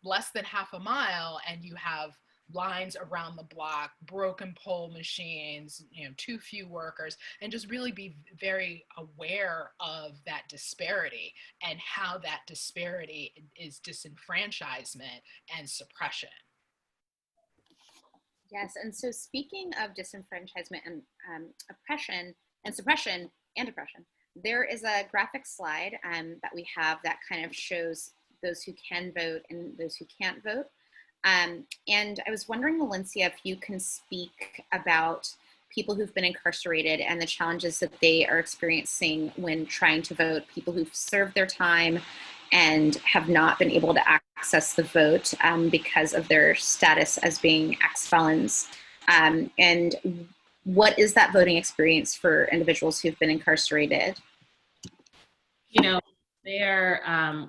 less than half a mile, and you have lines around the block, broken poll machines, too few workers, and just really be very aware of that disparity and how that disparity is disenfranchisement and suppression. Yes, and so speaking of disenfranchisement and oppression and suppression and oppression, there is a graphic slide that we have that kind of shows those who can vote and those who can't vote. And I was wondering, Alencia, if you can speak about people who've been incarcerated and the challenges that they are experiencing when trying to vote, people who've served their time and have not been able to access the vote because of their status as being ex-felons. And what is that voting experience for individuals who've been incarcerated? You know,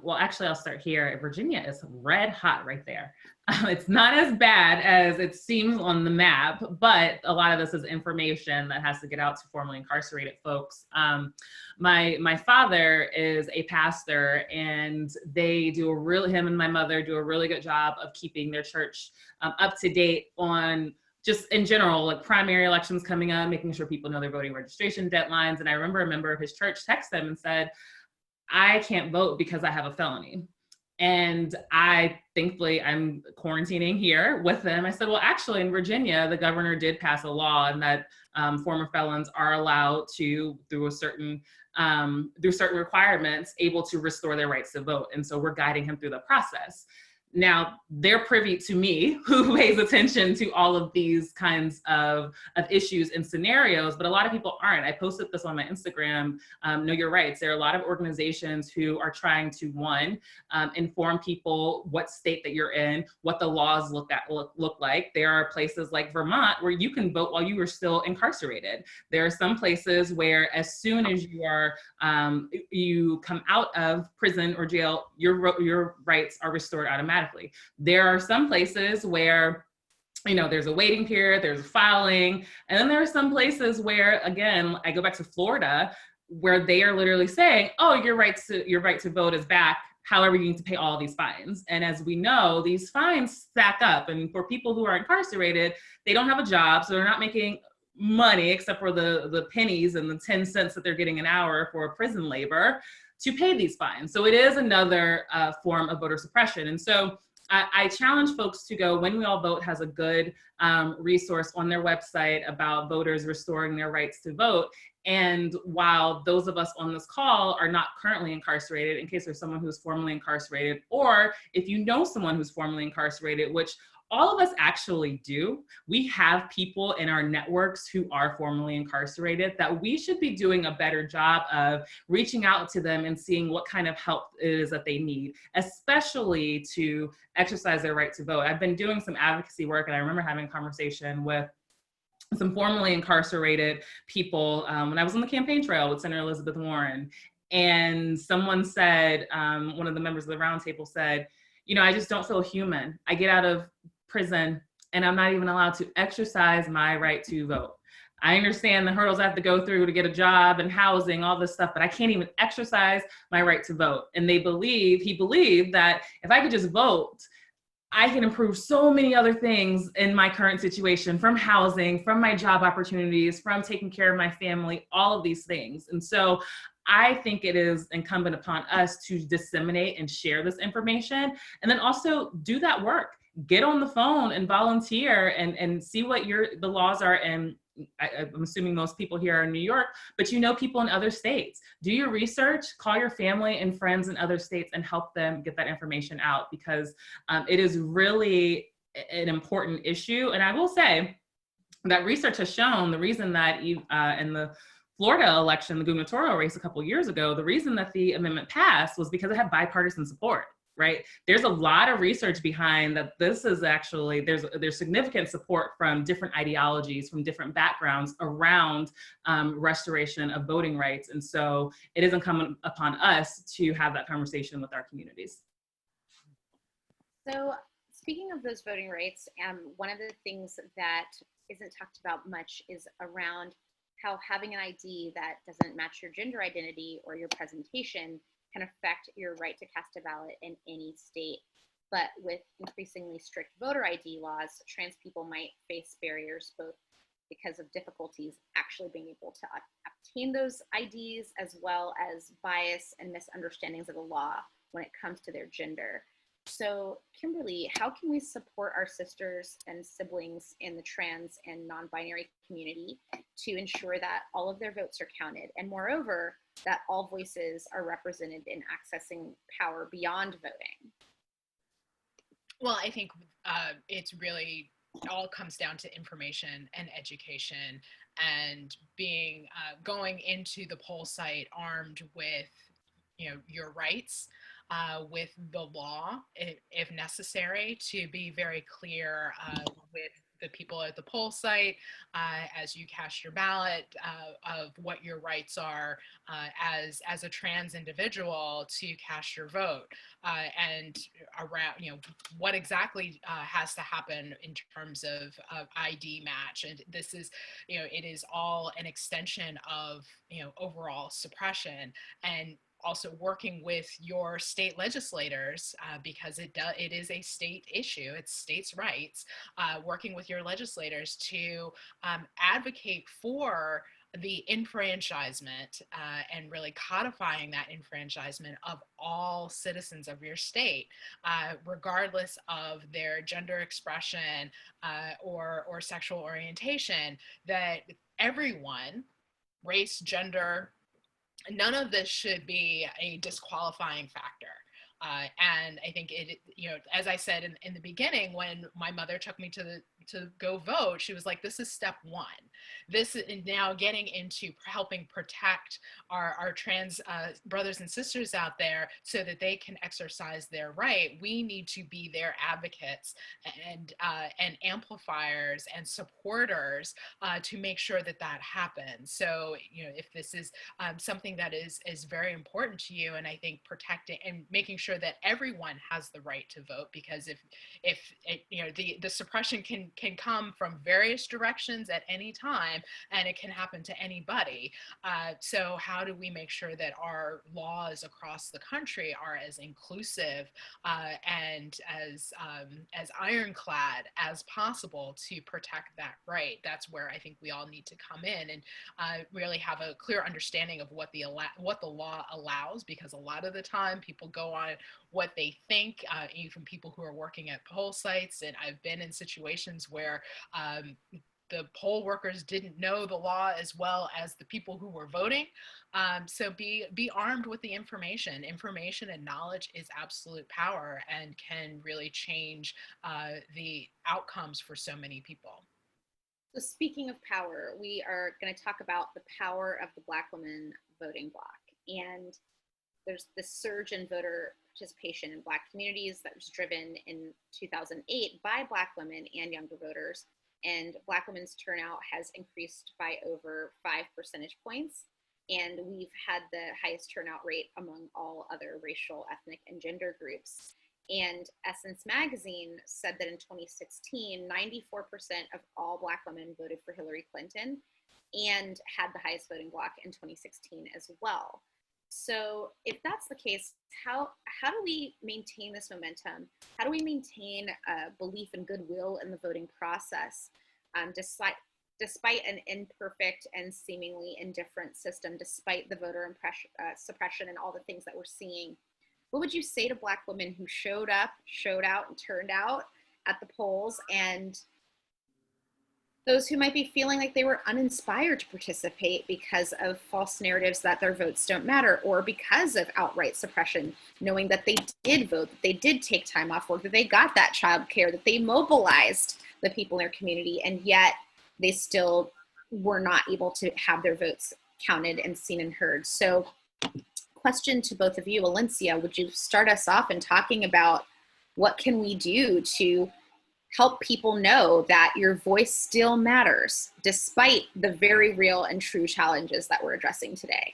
well, actually, I'll start here. Virginia is red hot right there. It's not as bad as it seems on the map, but a lot of this is information that has to get out to formerly incarcerated folks. My father is a pastor, and him and my mother do a really good job of keeping their church up to date on just in general, like primary elections coming up, making sure people know their voting registration deadlines. And I remember a member of his church texted him and said, I can't vote because I have a felony. And thankfully, I'm quarantining here with them. I said, well, actually in Virginia, the governor did pass a law and that former felons are allowed to, through certain requirements, able to restore their rights to vote. And so we're guiding him through the process. Now, they're privy to me, who pays attention to all of these kinds of issues and scenarios, but a lot of people aren't. I posted this on my Instagram, Know Your Rights. There are a lot of organizations who are trying to, one, inform people what state that you're in, what the laws look like. There are places like Vermont where you can vote while you are still incarcerated. There are some places where as soon as you come out of prison or jail, your rights are restored automatically. There are some places where, there's a waiting period, there's filing, and then there are some places where, again, I go back to Florida, where they are literally saying, oh, your right to vote is back. However, you need to pay all these fines. And as we know, these fines stack up. And for people who are incarcerated, they don't have a job, so they're not making money except for the pennies and the 10 cents that they're getting an hour for prison labor to pay these fines. So it is another form of voter suppression. And so I challenge folks to go, When We All Vote has a good resource on their website about voters restoring their rights to vote. And while those of us on this call are not currently incarcerated, in case there's someone who's formerly incarcerated, or if you know someone who's formerly incarcerated, which all of us actually do, we have people in our networks who are formerly incarcerated that we should be doing a better job of reaching out to them and seeing what kind of help it is that they need, especially to exercise their right to vote. I've been doing some advocacy work, and I remember having a conversation with some formerly incarcerated people when I was on the campaign trail with Senator Elizabeth Warren. And someone said, one of the members of the roundtable said, I just don't feel human. I get out of prison and I'm not even allowed to exercise my right to vote. I understand the hurdles I have to go through to get a job and housing, all this stuff, but I can't even exercise my right to vote. And he believed that if I could just vote, I can improve so many other things in my current situation, from housing, from my job opportunities, from taking care of my family, all of these things. And so I think it is incumbent upon us to disseminate and share this information, and then also do that work. Get on the phone and volunteer and see what the laws are. And I'm assuming most people here are in New York, but people in other states. Do your research, call your family and friends in other states and help them get that information out, because it is really an important issue. And I will say that research has shown the reason that in the Florida election, the gubernatorial race a couple years ago, the reason that the amendment passed was because it had bipartisan support. Right? There's a lot of research behind that. This is actually, there's significant support from different ideologies, from different backgrounds around restoration of voting rights. And so it is incumbent upon us to have that conversation with our communities. So speaking of those voting rights, one of the things that isn't talked about much is around how having an ID that doesn't match your gender identity or your presentation can affect your right to cast a ballot in any state. But with increasingly strict voter ID laws, trans people might face barriers, both because of difficulties actually being able to obtain those IDs, as well as bias and misunderstandings of the law when it comes to their gender. So Kimberly, how can we support our sisters and siblings in the trans and non-binary community to ensure that all of their votes are counted, and moreover, that all voices are represented in accessing power beyond voting? Well, I think it's really all comes down to information and education, and being going into the poll site armed with, you know, your rights, with the law, if necessary, to be very clear with the people at the poll site as you cast your ballot, of what your rights are as a trans individual to cast your vote, and around, you know, what exactly has to happen in terms of ID match. And this is, you know, it is all an extension of, you know, overall suppression, and also working with your state legislators, because it is a state issue, it's states' rights, working with your legislators to advocate for the enfranchisement, and really codifying that enfranchisement of all citizens of your state, regardless of their gender expression or sexual orientation, that everyone, race, gender, none of this should be a disqualifying factor. And I think it, you know, as I said in the beginning, when my mother took me to go vote, she was like, this is step one. This is now getting into helping protect our trans brothers and sisters out there so that they can exercise their right. We need to be their advocates and amplifiers and supporters to make sure that that happens. So, you know, if this is something that is very important to you, and I think protecting and making sure that everyone has the right to vote, because if you know, the suppression can come from various directions at any time, and it can happen to anybody. So how do we make sure that our laws across the country are as inclusive and as ironclad as possible to protect that right? That's where I think we all need to come in and really have a clear understanding of what the law allows, because a lot of the time people go on what they think, even people who are working at poll sites. And I've been in situations where the poll workers didn't know the law as well as the people who were voting. So be armed with the information. Information and knowledge is absolute power and can really change the outcomes for so many people. So speaking of power, we are going to talk about the power of the Black women voting bloc. And there's this surge in voter participation in Black communities that was driven in 2008 by Black women and younger voters. And Black women's turnout has increased by over 5 percentage points. And we've had the highest turnout rate among all other racial, ethnic, and gender groups. And Essence Magazine said that in 2016, 94% of all Black women voted for Hillary Clinton and had the highest voting bloc in 2016 as well. So if that's the case, how do we maintain this momentum? How do we maintain belief and goodwill in the voting process, despite an imperfect and seemingly indifferent system, despite the voter suppression and all the things that we're seeing? What would you say to Black women who showed up, showed out, and turned out at the polls, and those who might be feeling like they were uninspired to participate because of false narratives that their votes don't matter, or because of outright suppression, knowing that they did vote, that they did take time off work, that they got that child care, that they mobilized the people in their community, and yet they still were not able to have their votes counted and seen and heard? So question to both of you. Alencia, would you start us off in talking about what can we do to help people know that your voice still matters despite the very real and true challenges that we're addressing today?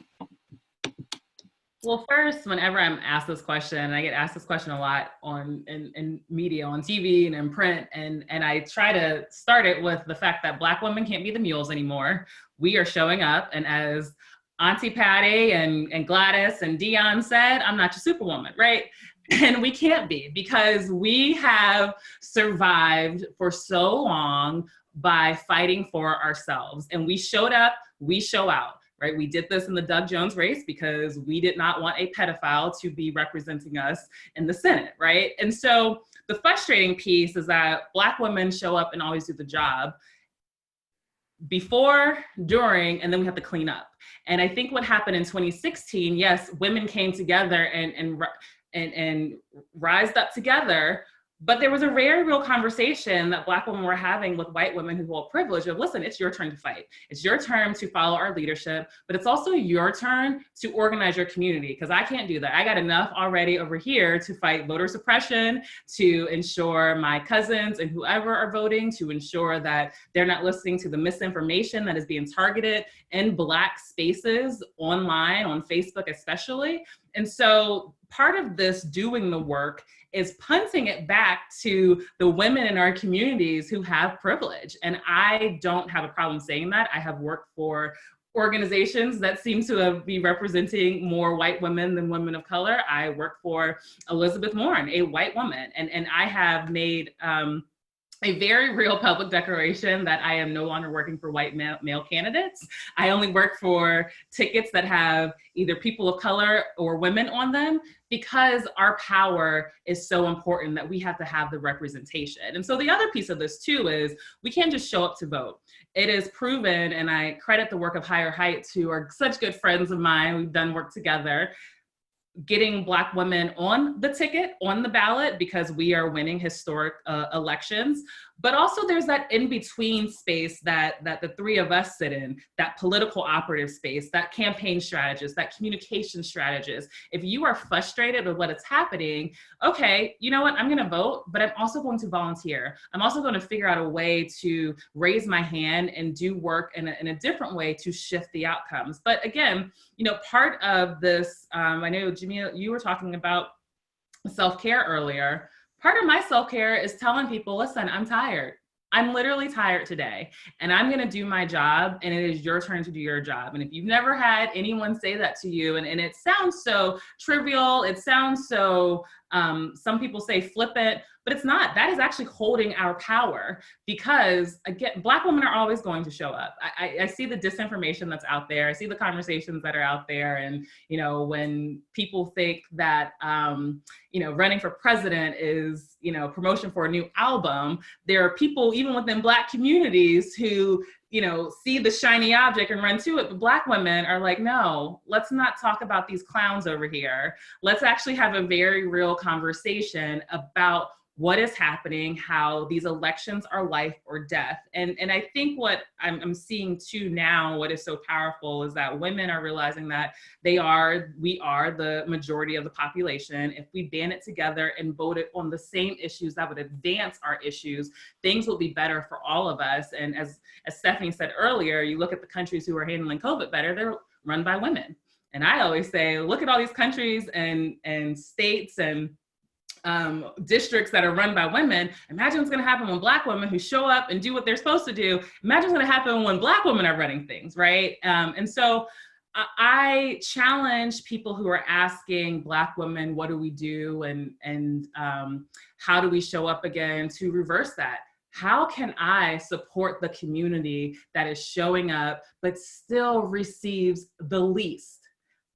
Well, first, whenever I'm asked this question, and I get asked this question a lot in media, on TV and in print, and I try to start it with the fact that Black women can't be the mules anymore. We are showing up, and as Auntie Patty and Gladys and Dion said, I'm not your superwoman, right? And we can't be, because we have survived for so long by fighting for ourselves. And we showed up, we show out, right? We did this in the Doug Jones race because we did not want a pedophile to be representing us in the Senate, right? And so the frustrating piece is that Black women show up and always do the job before, during, and then we have to clean up. And I think what happened in 2016, yes, women came together and rised up together, But there was a very real conversation that Black women were having with white women who hold privilege of, listen, it's your turn to fight. It's your turn to follow our leadership, but it's also your turn to organize your community, because I can't do that. I got enough already over here to fight voter suppression, to ensure my cousins and whoever are voting, to ensure that they're not listening to the misinformation that is being targeted in Black spaces online, on Facebook especially. And so part of this doing the work is punting it back to the women in our communities who have privilege. And I don't have a problem saying that. I have worked for organizations that seem to be representing more white women than women of color. I work for Elizabeth Warren, a white woman, and I have made a very real public declaration that I am no longer working for white male candidates. I only work for tickets that have either people of color or women on them, because our power is so important that we have to have the representation. And so the other piece of this too is we can't just show up to vote. It is proven, and I credit the work of Higher Heights, who are such good friends of mine. We've done work together, getting Black women on the ticket, on the ballot, because we are winning historic elections. But also there's that in-between space that the three of us sit in, that political operative space, that campaign strategist, that communication strategist. If you are frustrated with what is happening, okay, you know what, I'm gonna vote, but I'm also going to volunteer. I'm also gonna figure out a way to raise my hand and do work in a different way to shift the outcomes. But again, you know, part of this, I know Jamia, you were talking about self-care earlier. Part of my self-care is telling people, listen, I'm tired. I'm literally tired today, and I'm gonna do my job, and it is your turn to do your job. And if you've never had anyone say that to you, and it sounds so trivial, it sounds so, some people say flippant, but it's not. That is actually holding our power, because again, Black women are always going to show up. I see the disinformation that's out there. I see the conversations that are out there. And, you know, when people think that, you know, running for president is, you know, promotion for a new album, there are people even within Black communities who, you know, see the shiny object and run to it. But Black women are like, no, let's not talk about these clowns over here. Let's actually have a very real conversation about what is happening, how these elections are life or death. And I think what I'm seeing too now, what is so powerful, is that women are realizing that we are the majority of the population. If we band it together and voted on the same issues that would advance our issues, things will be better for all of us. And as Stephanie said earlier, you look at the countries who are handling COVID better, they're run by women. And I always say, look at all these countries and states and districts that are run by women. Imagine what's gonna happen when Black women who show up and do what they're supposed to do. Imagine what's gonna happen when Black women are running things, right? And so I challenge people who are asking Black women, what do we do? And how do we show up again, to reverse that? How can I support the community that is showing up, but still receives the least?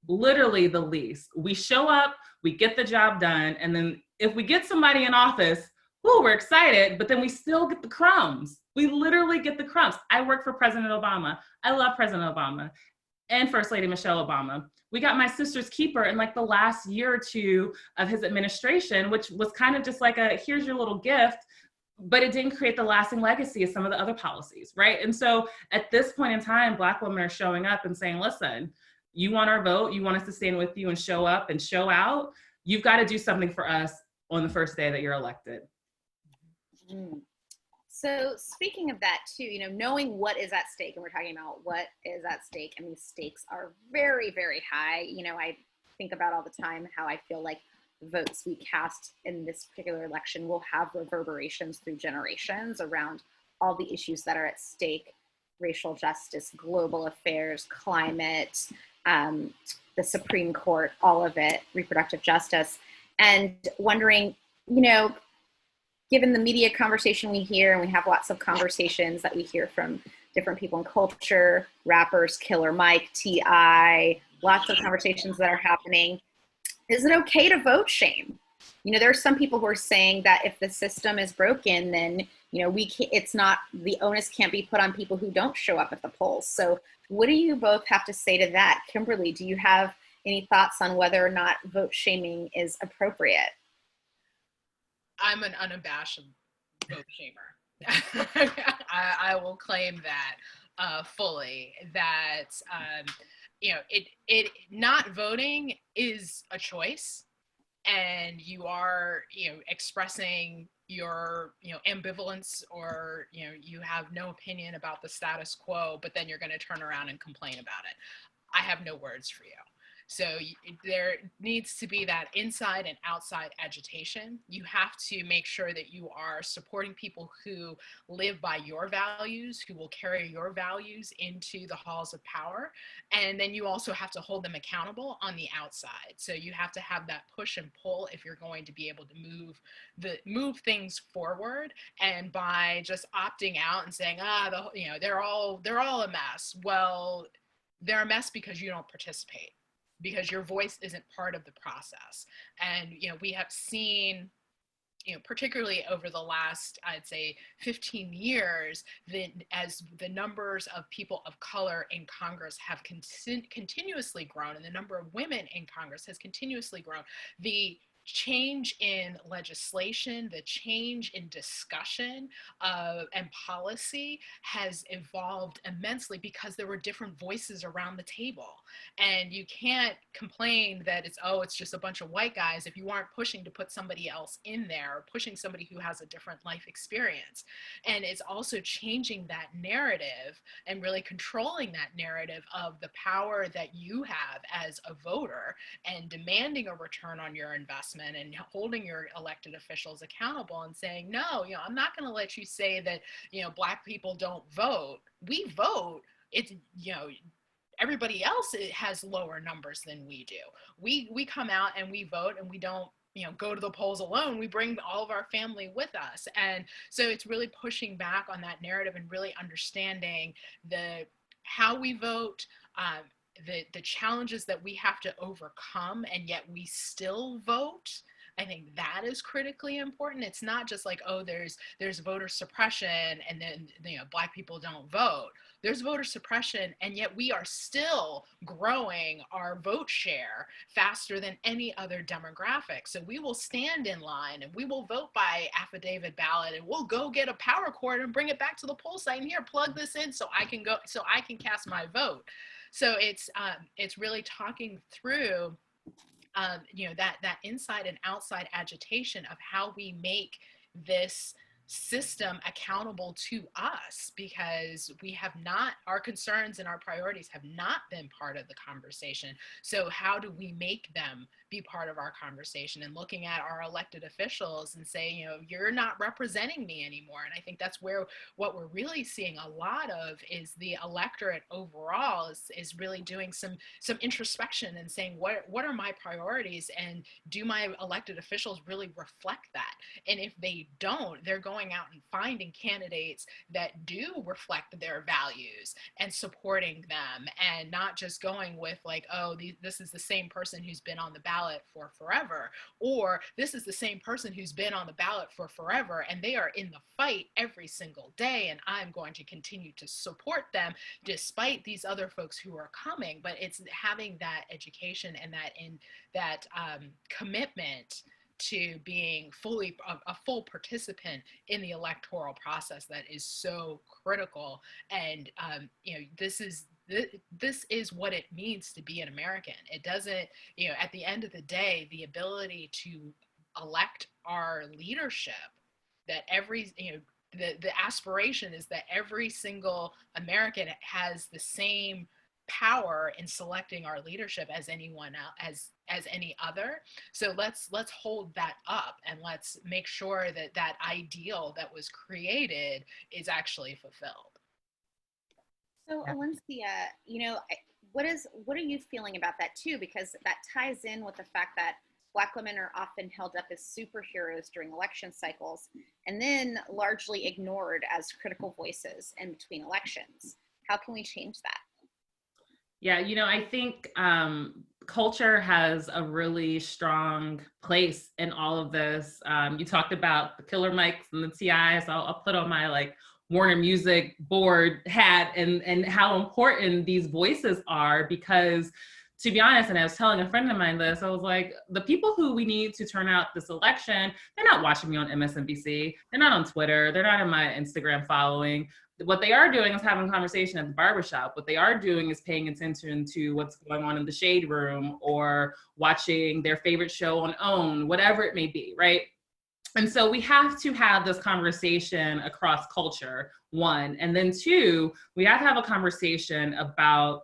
Literally the least. We show up, we get the job done, and then if we get somebody in office, ooh, we're excited, but then we still get the crumbs. We literally get the crumbs. I work for President Obama. I love President Obama and First Lady Michelle Obama. We got my sister's keeper in like the last year or two of his administration, which was kind of just like a, here's your little gift, but it didn't create the lasting legacy of some of the other policies, right? And so at this point in time, Black women are showing up and saying, listen, you want our vote, you want us to stand with you and show up and show out, you've got to do something for us on the first day that you're elected. So speaking of that too, you know, knowing what is at stake, and we're talking about what is at stake, and these stakes are very, very high. You know, I think about all the time how I feel like votes we cast in this particular election will have reverberations through generations around all the issues that are at stake: racial justice, global affairs, climate, the Supreme Court, all of it, reproductive justice. And wondering, you know, given the media conversation we hear, and we have lots of conversations that we hear from different people in culture, rappers, Killer Mike, T.I., lots of conversations that are happening, is it okay to vote shame? You know, there are some people who are saying that if the system is broken, then, you know, it's not, the onus can't be put on people who don't show up at the polls. So what do you both have to say to that? Kimberly, do you have any thoughts on whether or not vote shaming is appropriate? I'm an unabashed vote shamer. I will claim that fully, that it not voting is a choice, and you are expressing your ambivalence, or you have no opinion about the status quo, but then you're going to turn around and complain about it. I have no words for you. So there needs to be that inside and outside agitation. You have to make sure that you are supporting people who live by your values, who will carry your values into the halls of power. And then you also have to hold them accountable on the outside. So you have to have that push and pull if you're going to be able to move things forward. And by just opting out and saying, they're all a mess. Well, they're a mess because you don't participate, because your voice isn't part of the process. And we have seen, particularly over the last, I'd say, 15 years, as the numbers of people of color in Congress have continuously grown, and the number of women in Congress has continuously grown, the change in legislation, the change in discussion and policy has evolved immensely, because there were different voices around the table. And you can't complain that it's just a bunch of white guys if you aren't pushing to put somebody else in there, or pushing somebody who has a different life experience. And it's also changing that narrative and really controlling that narrative of the power that you have as a voter, and demanding a return on your investment, and holding your elected officials accountable, and saying, no, I'm not going to let you say that, Black people don't vote. We vote. It's, everybody else has lower numbers than we do. We come out and we vote, and we don't, go to the polls alone. We bring all of our family with us. And so it's really pushing back on that narrative, and really understanding how we vote, the challenges that we have to overcome, and yet we still vote. I think that is critically important. It's not just like, there's voter suppression, and then Black people don't vote. There's voter suppression, and yet we are still growing our vote share faster than any other demographic. So we will stand in line, and we will vote by affidavit ballot, and we'll go get a power cord and bring it back to the poll site, and here, plug this in so I can cast my vote. So it's really talking through that inside and outside agitation of how we make this system accountable to us, because our concerns and our priorities have not been part of the conversation. So how do we make them be part of our conversation, and looking at our elected officials and saying, you're not representing me anymore? And I think that's where what we're really seeing a lot of is the electorate overall is really doing some introspection and saying, what are my priorities, and do my elected officials really reflect that? And if they don't, they're going out and finding candidates that do reflect their values and supporting them, and not just going with like, this is the same person who's been on the ballot for forever, or this is the same person who's been on the ballot for forever, and they are in the fight every single day, and I'm going to continue to support them despite these other folks who are coming. But it's having that education and that commitment to being a full participant in the electoral process that is so critical. And this is what it means to be an American. It doesn't, at the end of the day, the ability to elect our leadership, that the aspiration is that every single American has the same power in selecting our leadership as anyone else, as any other. So let's hold that up, and let's make sure that ideal that was created is actually fulfilled. So Alencia, what are you feeling about that too? Because that ties in with the fact that Black women are often held up as superheroes during election cycles, and then largely ignored as critical voices in between elections. How can we change that? Yeah, I think culture has a really strong place in all of this. You talked about the killer mics and the TIs. I'll put on my Warner Music board hat and how important these voices are, because to be honest, and I was telling a friend of mine this, I was like, the people who we need to turn out this election, they're not watching me on MSNBC, they're not on Twitter, they're not in my Instagram following. What they are doing is having a conversation at the barbershop. What they are doing is paying attention to what's going on in the shade room or watching their favorite show on OWN, whatever it may be, right? And so we have to have this conversation across culture, one. And then two, we have to have a conversation about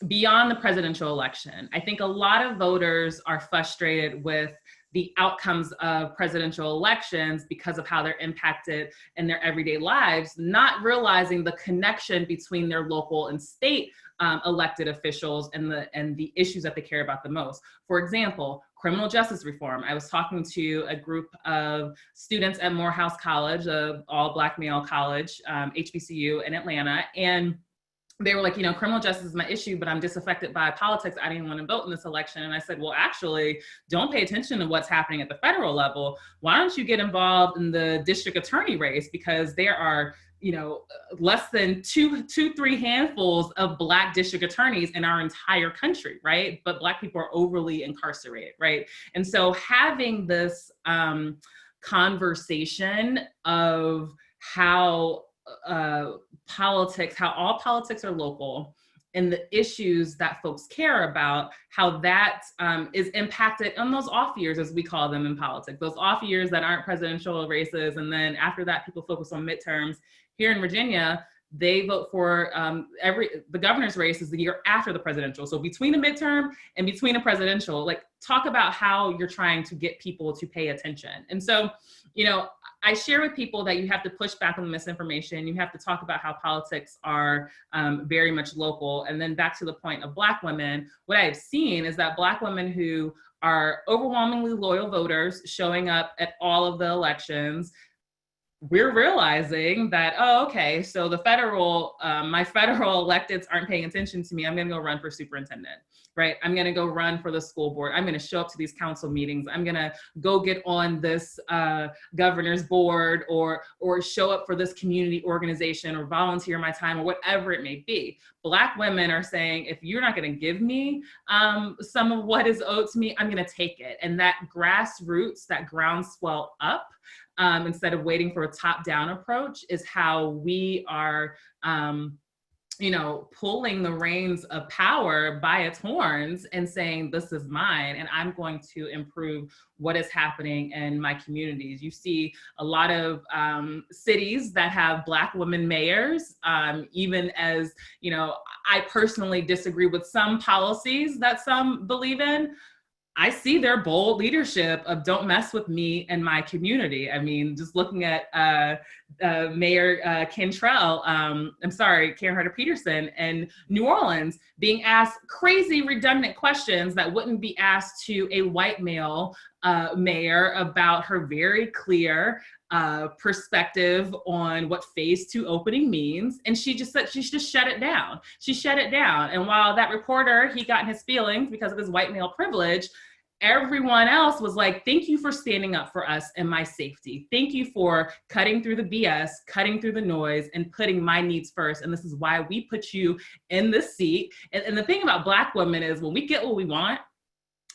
beyond the presidential election. I think a lot of voters are frustrated with the outcomes of presidential elections because of how they're impacted in their everyday lives, not realizing the connection between their local and state elected officials and the issues that they care about the most. For example, criminal justice reform. I was talking to a group of students at Morehouse College, an all-Black male college, HBCU in Atlanta, and they were like, you know, criminal justice is my issue, but I'm disaffected by politics. I didn't want to vote in this election. And I said, well, actually, don't pay attention to what's happening at the federal level. Why don't you get involved in the district attorney race? Because there are, you know, less than three handfuls of Black district attorneys in our entire country, right? But Black people are overly incarcerated, right? And so having this conversation of how politics, how all politics are local, and the issues that folks care about, how that is impacted on those off years, as we call them in politics, those off years that aren't presidential races. And then after that, people focus on midterms. Here in Virginia, they vote for the governor's race is the year after the presidential. So between the midterm and between a presidential, like, talk about how you're trying to get people to pay attention. And so, you know, I share with people that you have to push back on the misinformation. You have to talk about how politics are very much local. And then back to the point of Black women, what I've seen is that Black women who are overwhelmingly loyal voters showing up at all of the elections, we're realizing that, oh, okay, so the federal, my federal electeds aren't paying attention to me. I'm gonna go run for superintendent, right? I'm gonna go run for the school board. I'm gonna show up to these council meetings. I'm gonna go get on this governor's board or show up for this community organization or volunteer my time or whatever it may be. Black women are saying, if you're not gonna give me some of what is owed to me, I'm gonna take it. And that grassroots, that groundswell up, instead of waiting for a top-down approach, is how we are, you know, pulling the reins of power by its horns and saying, this is mine, and I'm going to improve what is happening in my communities. You see a lot of cities that have Black women mayors, even as, you know, I personally disagree with some policies that some believe in. I see their bold leadership of don't mess with me and my community. I mean, just looking at Mayor Karen Harder-Peterson in New Orleans being asked crazy redundant questions that wouldn't be asked to a white male mayor about her very clear perspective on what phase 2 opening means. And she just said, she just shut it down. She shut it down. And while that reporter, he got in his feelings because of his white male privilege, everyone else was like, thank you for standing up for us and my safety. Thank you for cutting through the BS, cutting through the noise, and putting my needs first. And this is why we put you in this seat. And the thing about Black women is when we get what we want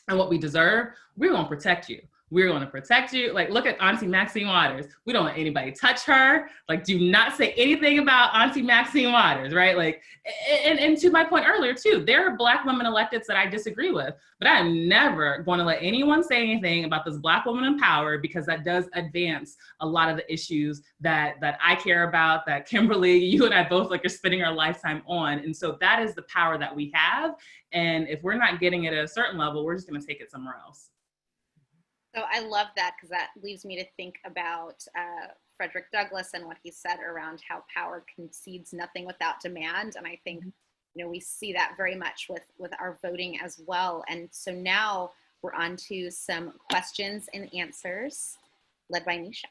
and what we deserve, we're gonna protect you. We're going to protect you. Like, look at Auntie Maxine Waters. We don't let anybody touch her. Like, do not say anything about Auntie Maxine Waters, right? Like, and to my point earlier too, there are Black women electeds that I disagree with, but I'm never going to let anyone say anything about this Black woman in power, because that does advance a lot of the issues that I care about, that Kimberly, you and I both like are spending our lifetime on. And so that is the power that we have. And if we're not getting it at a certain level, we're just going to take it somewhere else. So I love that, because that leaves me to think about Frederick Douglass and what he said around how power concedes nothing without demand. And I think, you know, we see that very much with our voting as well. And so now we're on to some questions and answers led by Meisha.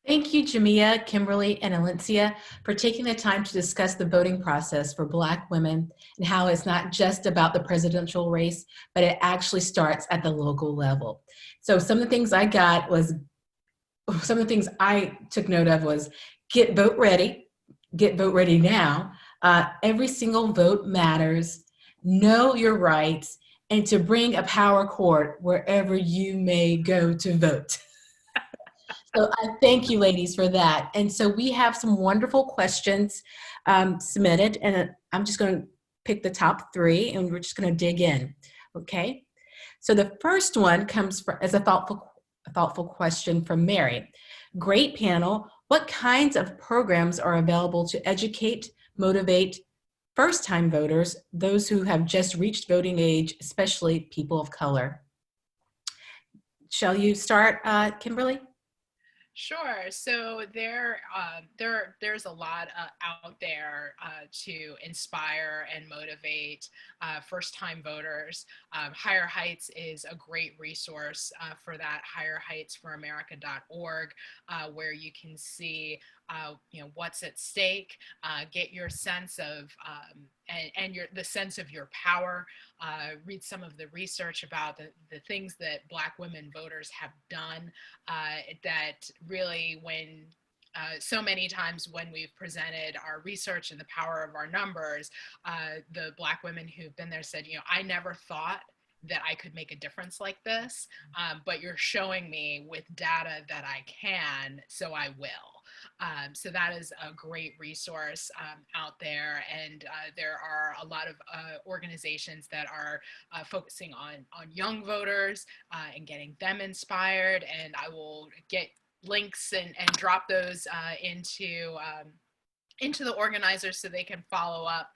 Thank you, Jamia, Kimberly, and Alencia, for taking the time to discuss the voting process for Black women and how it's not just about the presidential race, but it actually starts at the local level. So some of the things I took note of was get vote ready now. Every single vote matters. know your rights, and to bring a power cord wherever you may go to vote. So I thank you, ladies, for that. And so we have some wonderful questions submitted, and I'm just going to pick the top 3, and we're just going to dig in. Okay. So the first one comes as a thoughtful question from Mary. Great panel. What kinds of programs are available to educate, motivate first-time voters, those who have just reached voting age, especially people of color? Shall you start, Kimberly? Sure. So there's a lot out there to inspire and motivate first-time voters. Higher Heights is a great resource for that. higherheightsforamerica.org, where you can see what's at stake, get your sense of the sense of your power. Read some of the research about the things that Black women voters have done that really, when so many times when we've presented our research and the power of our numbers, the Black women who've been there said, I never thought that I could make a difference like this, but you're showing me with data that I can, so I will. So that is a great resource out there, and there are a lot of organizations that are focusing on young voters and getting them inspired, and I will get links and drop those into the organizers so they can follow up,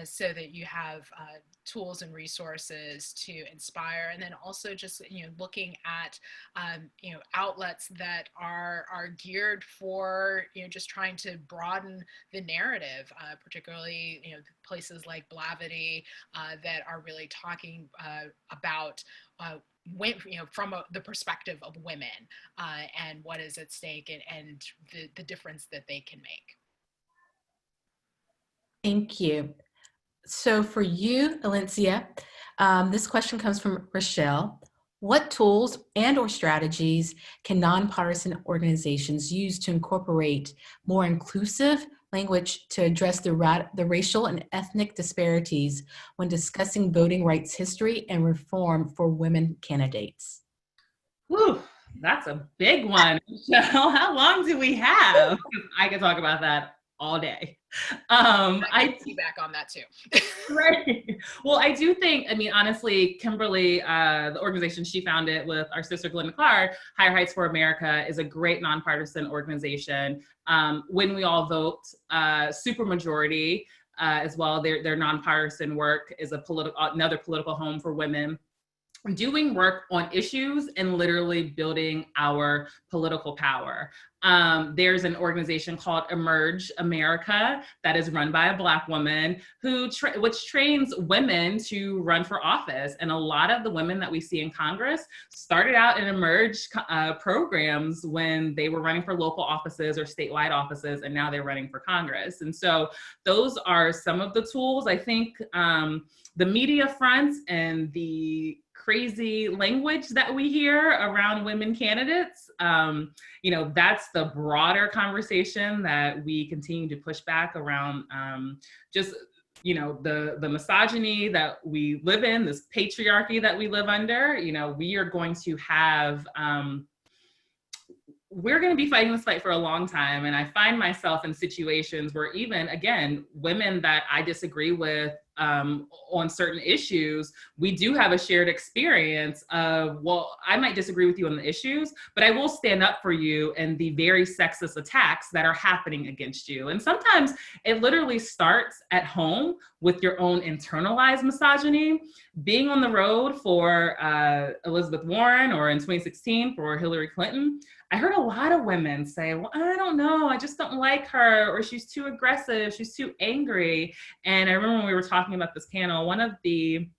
so that you have tools and resources to inspire. And then also just looking at outlets that are geared for just trying to broaden the narrative, particularly places like Blavity that are really talking about from the perspective of women and what is at stake and the difference that they can make. Thank you. So for you, Alencia, this question comes from Rochelle. What tools and or strategies can nonpartisan organizations use to incorporate more inclusive language to address the racial and ethnic disparities when discussing voting rights history and reform for women candidates? Whew, that's a big one. Michelle, how long do we have? I could talk about that all day. I can feedback on that too. Right. Well, I do think, honestly, Kimberly, the organization she founded with our sister Glenda Clark, Higher Heights for America, is a great nonpartisan organization. When We All Vote, supermajority as well. Their nonpartisan work is another political home for women, doing work on issues and literally building our political power. There's an organization called Emerge America that is run by a Black woman which trains women to run for office. And a lot of the women that we see in Congress started out in Emerge programs when they were running for local offices or statewide offices, and now they're running for Congress. And so those are some of the tools. I think the media fronts and the crazy language that we hear around women candidates, that's the broader conversation that we continue to push back around, the misogyny that we live in, this patriarchy that we live under. We are going to have, we're going to be fighting this fight for a long time. And I find myself in situations where even, again, women that I disagree with on certain issues, we do have a shared experience of, well, I might disagree with you on the issues, but I will stand up for you in the very sexist attacks that are happening against you. And sometimes it literally starts at home with your own internalized misogyny. Being on the road for Elizabeth Warren, or in 2016 for Hillary Clinton, I heard a lot of women say, well, I don't know, I just don't like her, or she's too aggressive, she's too angry. And I remember when we were talking about this panel, one of the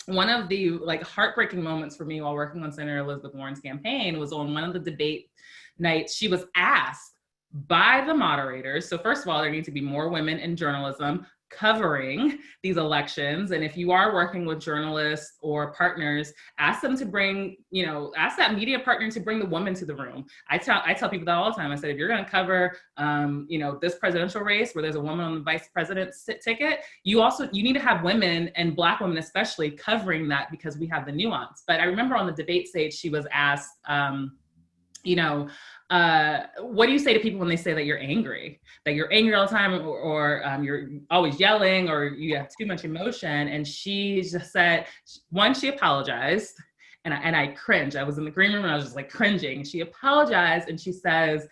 like heartbreaking moments for me while working on Senator Elizabeth Warren's campaign was on one of the debate nights. She was asked by the moderators, so first of all, there need to be more women in journalism, covering these elections. And if you are working with journalists or partners, ask them to bring, ask that media partner to bring the woman to the room. I tell people that all the time. I said, if you're going to cover, this presidential race where there's a woman on the vice president's ticket, you need to have women, and Black women especially, covering that, because we have the nuance. But I remember on the debate stage, she was asked, what do you say to people when they say that you're angry all the time, or you're always yelling, or you have too much emotion? And she just said, one, she apologized, and I cringed. I was in the green room and I was just like cringing. She apologized and she says,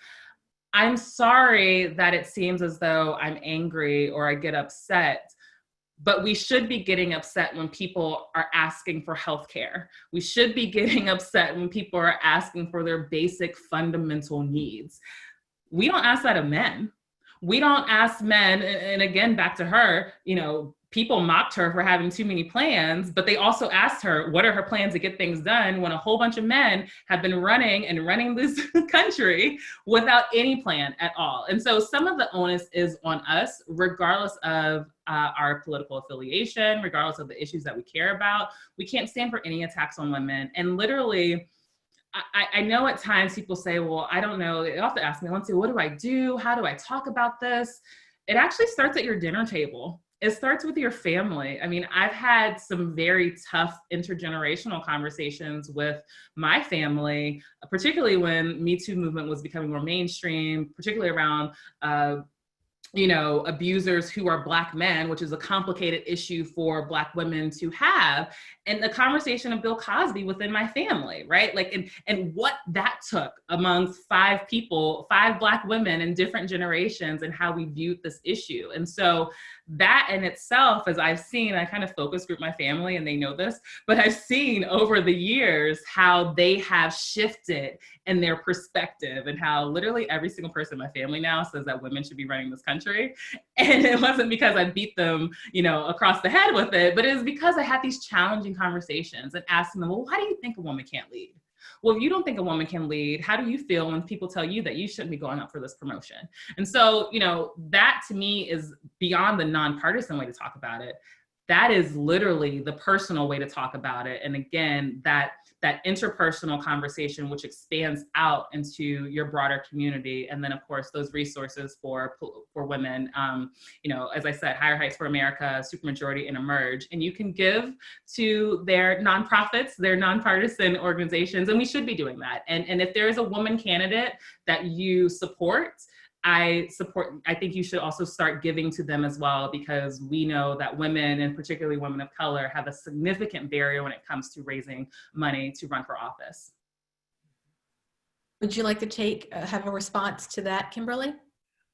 I'm sorry that it seems as though I'm angry or I get upset, but we should be getting upset when people are asking for healthcare. We should be getting upset when people are asking for their basic fundamental needs. We don't ask that of men. We don't ask men, and again, back to her, people mocked her for having too many plans, but they also asked her, what are her plans to get things done, when a whole bunch of men have been running this country without any plan at all. And so some of the onus is on us, regardless of our political affiliation, regardless of the issues that we care about. We can't stand for any attacks on women. And literally, I know at times people say, well, I don't know. They often ask me, Alencia, what do I do? How do I talk about this? It actually starts at your dinner table. It starts with your family. I mean, I've had some very tough intergenerational conversations with my family, particularly when Me Too movement was becoming more mainstream, particularly around abusers who are Black men, which is a complicated issue for Black women to have, and the conversation of Bill Cosby within my family, right? And what that took among 5 Black women in different generations, and how we viewed this issue. And so that in itself, as I've seen, I kind of focus group my family and they know this, but I've seen over the years how they have shifted in their perspective, and how literally every single person in my family now says that women should be running this country. And it wasn't because I beat them, across the head with it, but it was because I had these challenging conversations and asking them, well, why do you think a woman can't lead? Well, if you don't think a woman can lead, how do you feel when people tell you that you shouldn't be going up for this promotion? And so, that to me is beyond the nonpartisan way to talk about it. That is literally the personal way to talk about it. And again, that interpersonal conversation, which expands out into your broader community. And then of course, those resources for women, as I said, Higher Heights for America, Supermajority, and Emerge. And you can give to their nonprofits, their nonpartisan organizations, and we should be doing that. And if there is a woman candidate that you support, I think you should also start giving to them as well, because we know that women, and particularly women of color, have a significant barrier when it comes to raising money to run for office. Would you like to have a response to that, Kimberly?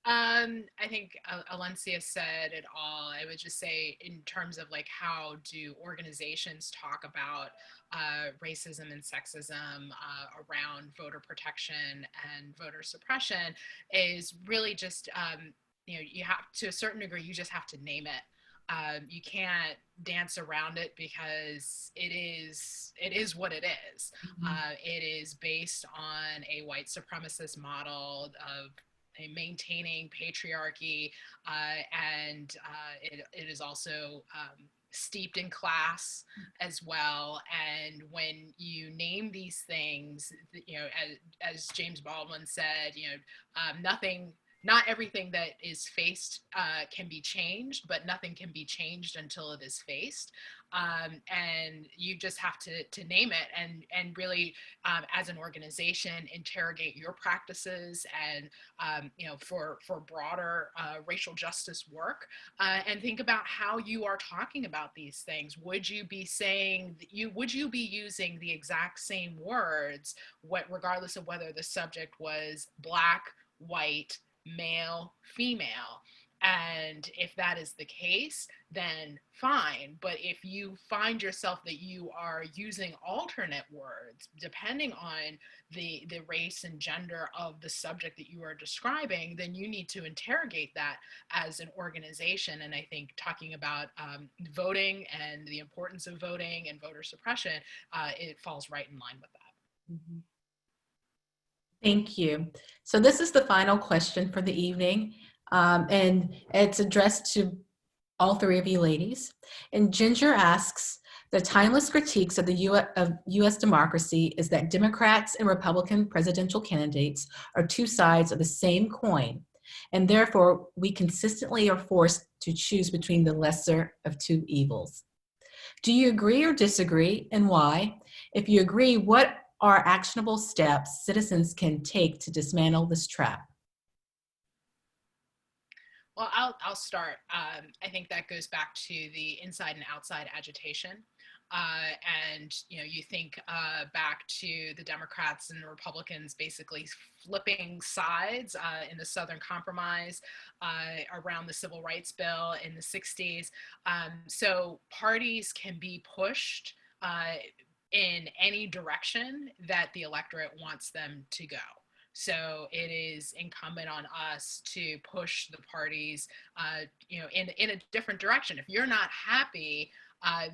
I think Alencia said it all. I would just say, in terms of how do organizations talk about racism and sexism around voter protection and voter suppression, is really just, you have, to a certain degree, you just have to name it. You can't dance around it, because it is what it is. Mm-hmm. It is based on a white supremacist model of maintaining patriarchy, and it is also steeped in class as well. And when you name these things, as James Baldwin said, not everything that is faced can be changed, but nothing can be changed until it is faced. And you just have to name it, and really, as an organization, interrogate your practices, and for broader racial justice work, and think about how you are talking about these things. Would you be using the exact same words, regardless of whether the subject was Black, white, male, female? And if that is the case, then fine. But if you find yourself that you are using alternate words, depending on the race and gender of the subject that you are describing, then you need to interrogate that as an organization. And I think talking about voting and the importance of voting and voter suppression, it falls right in line with that. Mm-hmm. Thank you. So this is the final question for the evening. And it's addressed to all three of you ladies. And Ginger asks, the timeless critiques of the US democracy is that Democrats and Republican presidential candidates are two sides of the same coin, and therefore we consistently are forced to choose between the lesser of two evils. Do you agree or disagree, and why? If you agree, what are actionable steps citizens can take to dismantle this trap? Well, I'll start. I think that goes back to the inside and outside agitation. And you think back to the Democrats and the Republicans basically flipping sides in the Southern Compromise around the Civil Rights Bill in the 60s. So parties can be pushed in any direction that the electorate wants them to go. So it is incumbent on us to push the parties, in a different direction. If you're not happy,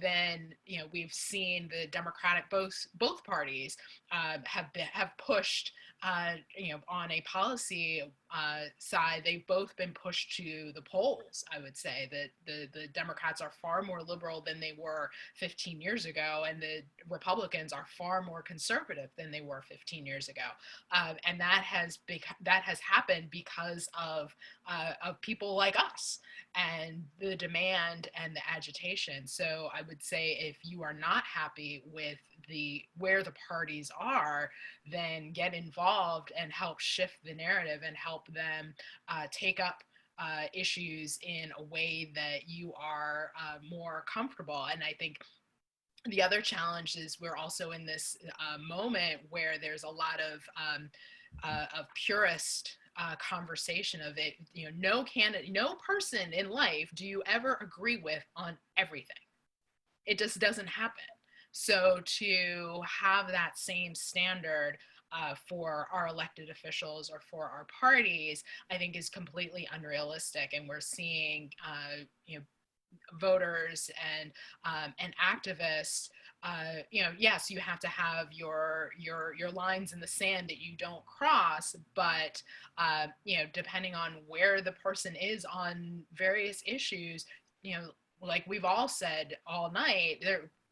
then we've seen the Democratic both parties have pushed on a policy side. They've both been pushed to the polls. I would say that the Democrats are far more liberal than they were 15 years ago, and the Republicans are far more conservative than they were 15 years ago. And that has happened because of people like us and the demand and the agitation. So I would say if you are not happy with where the parties are, then get involved and help shift the narrative and help them take up issues in a way that you are more comfortable. And I think the other challenge is we're also in this moment where there's a lot of purist conversation of it. No person in life do you ever agree with on everything. It just doesn't happen. So to have that same standard for our elected officials or for our parties, I think is completely unrealistic. And we're seeing, voters and activists, yes, you have to have your lines in the sand that you don't cross, but depending on where the person is on various issues, like we've all said all night,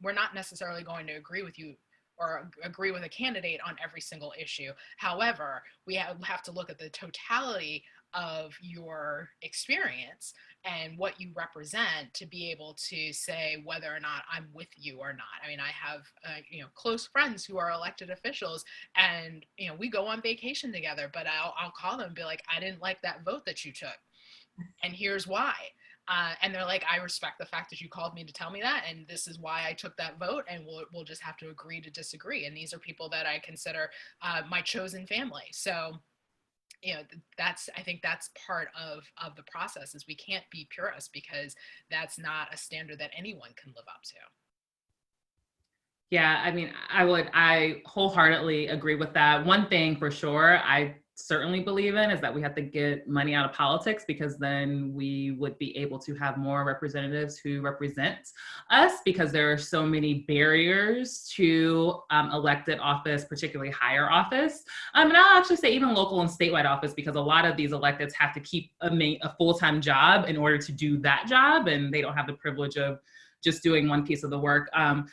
we're not necessarily going to agree with you or agree with a candidate on every single issue. However, we have to look at the totality of your experience and what you represent to be able to say whether or not I'm with you or not. I mean, I have close friends who are elected officials, and we go on vacation together, but I'll call them and be like, I didn't like that vote that you took, and here's why. And they're like, I respect the fact that you called me to tell me that, and this is why I took that vote, and we'll just have to agree to disagree. And these are people that I consider my chosen family. So, I think that's part of the process, is we can't be purists because that's not a standard that anyone can live up to. Yeah, I mean, I wholeheartedly agree with that. One thing for sure, I certainly believe in is that we have to get money out of politics, because then we would be able to have more representatives who represent us, because there are so many barriers to elected office, particularly higher office. And I'll actually say even local and statewide office, because a lot of these electeds have to keep a full-time job in order to do that job, and they don't have the privilege of just doing one piece of the work. And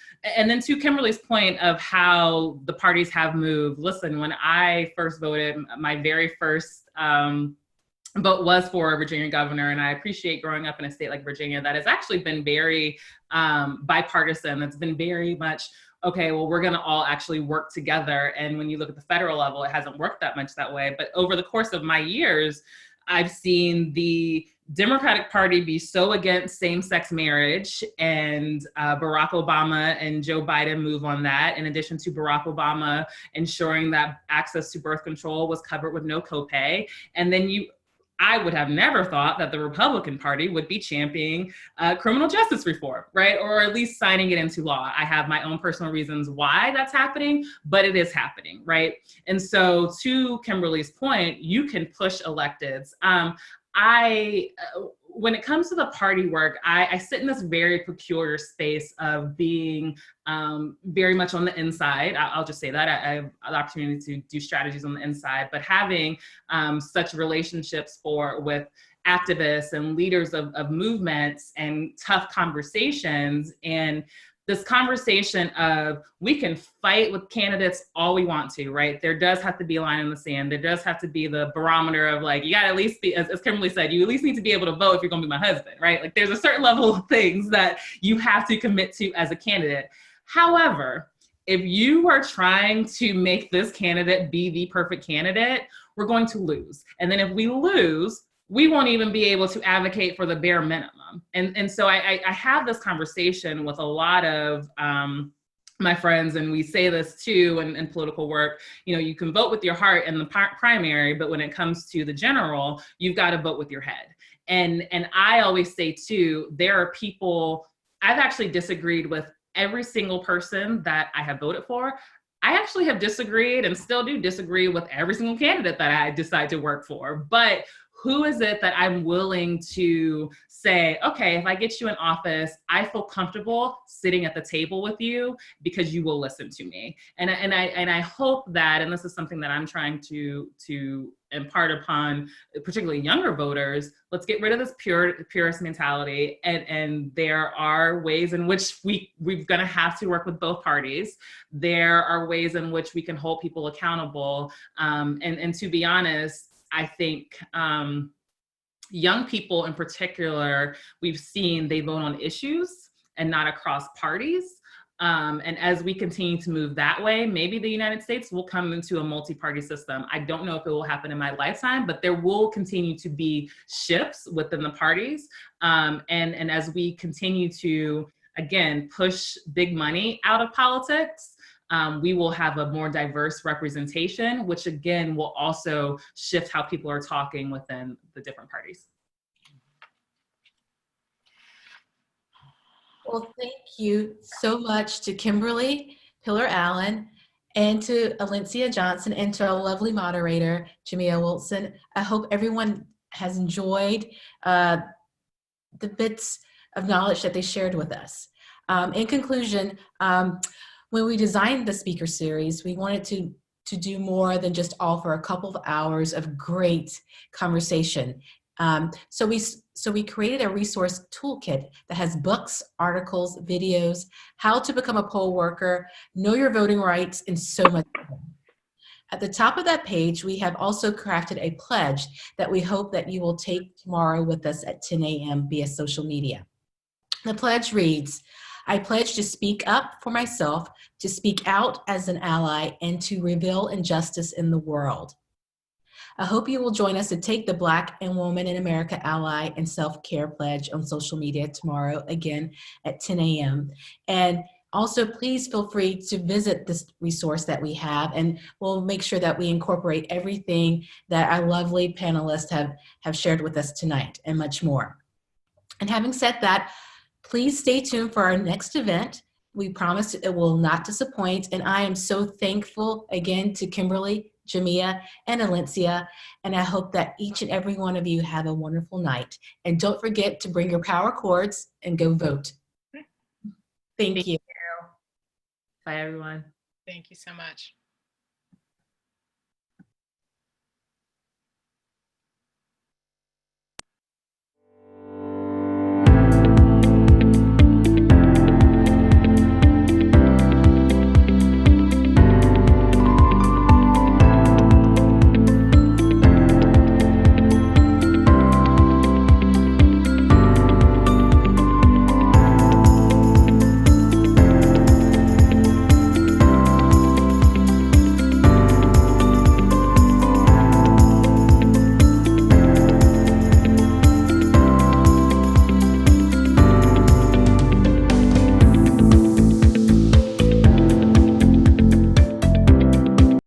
then to Kimberly's point of how the parties have moved, listen, when I first voted, my very first vote was for a Virginia governor, and I appreciate growing up in a state like Virginia that has actually been very bipartisan. It's been very much, okay, well, we're gonna all actually work together. And when you look at the federal level, it hasn't worked that much that way. But over the course of my years, I've seen the Democratic Party be so against same-sex marriage, and Barack Obama and Joe Biden move on that, in addition to Barack Obama ensuring that access to birth control was covered with no copay. And then I would have never thought that the Republican Party would be championing criminal justice reform, right? Or at least signing it into law. I have my own personal reasons why that's happening, but it is happening, right? And so to Kimberly's point, you can push electeds. When it comes to the party work, I sit in this very peculiar space of being very much on the inside. I'll just say that I have the opportunity to do strategies on the inside, but having such relationships with activists and leaders of movements and tough conversations. And this conversation of, we can fight with candidates all we want to, right? There does have to be a line in the sand. There does have to be the barometer of like, you gotta at least be, as Kimberly said, you at least need to be able to vote if you're gonna be my husband, right? Like there's a certain level of things that you have to commit to as a candidate. However, if you are trying to make this candidate be the perfect candidate, we're going to lose. And then if we lose, we won't even be able to advocate for the bare minimum. And so I have this conversation with a lot of my friends, and we say this too in political work, you know, you can vote with your heart in the primary, but when it comes to the general, you've got to vote with your head. And I always say too, there are people, I've actually disagreed with every single person that I have voted for. I actually have disagreed and still do disagree with every single candidate that I decide to work for. But who is it that I'm willing to say, okay, if I get you in office, I feel comfortable sitting at the table with you because you will listen to me. And I hope that, and this is something that I'm trying to impart upon particularly younger voters, let's get rid of this purist mentality. And there are ways in which we're gonna have to work with both parties. There are ways in which we can hold people accountable. And to be honest, I think young people in particular, we've seen they vote on issues and not across parties. And as we continue to move that way, maybe the United States will come into a multi-party system. I don't know if it will happen in my lifetime, but there will continue to be shifts within the parties. And as we continue to, again, push big money out of politics, we will have a more diverse representation, which again will also shift how people are talking within the different parties. Well, thank you so much to Kimberly Peeler-Allen and to Alencia Johnson and to our lovely moderator, Jamia Womxn. I hope everyone has enjoyed the bits of knowledge that they shared with us. In conclusion, when we designed the speaker series, we wanted to do more than just offer a couple of hours of great conversation. So we created a resource toolkit that has books, articles, videos, how to become a poll worker, know your voting rights, and so much more. At the top of that page, we have also crafted a pledge that we hope that you will take tomorrow with us at 10 a.m. via social media. The pledge reads, I pledge to speak up for myself, to speak out as an ally, and to reveal injustice in the world. I hope you will join us to take the Black and Woman in America Ally and Self-Care Pledge on social media tomorrow, again at 10 a.m. And also, please feel free to visit this resource that we have, and we'll make sure that we incorporate everything that our lovely panelists have shared with us tonight and much more. And having said that, please stay tuned for our next event. We promise it will not disappoint. And I am so thankful again to Kimberly, Jamia, and Alencia. And I hope that each and every one of you have a wonderful night. And don't forget to bring your power cords and go vote. Thank you. Bye, everyone. Thank you so much.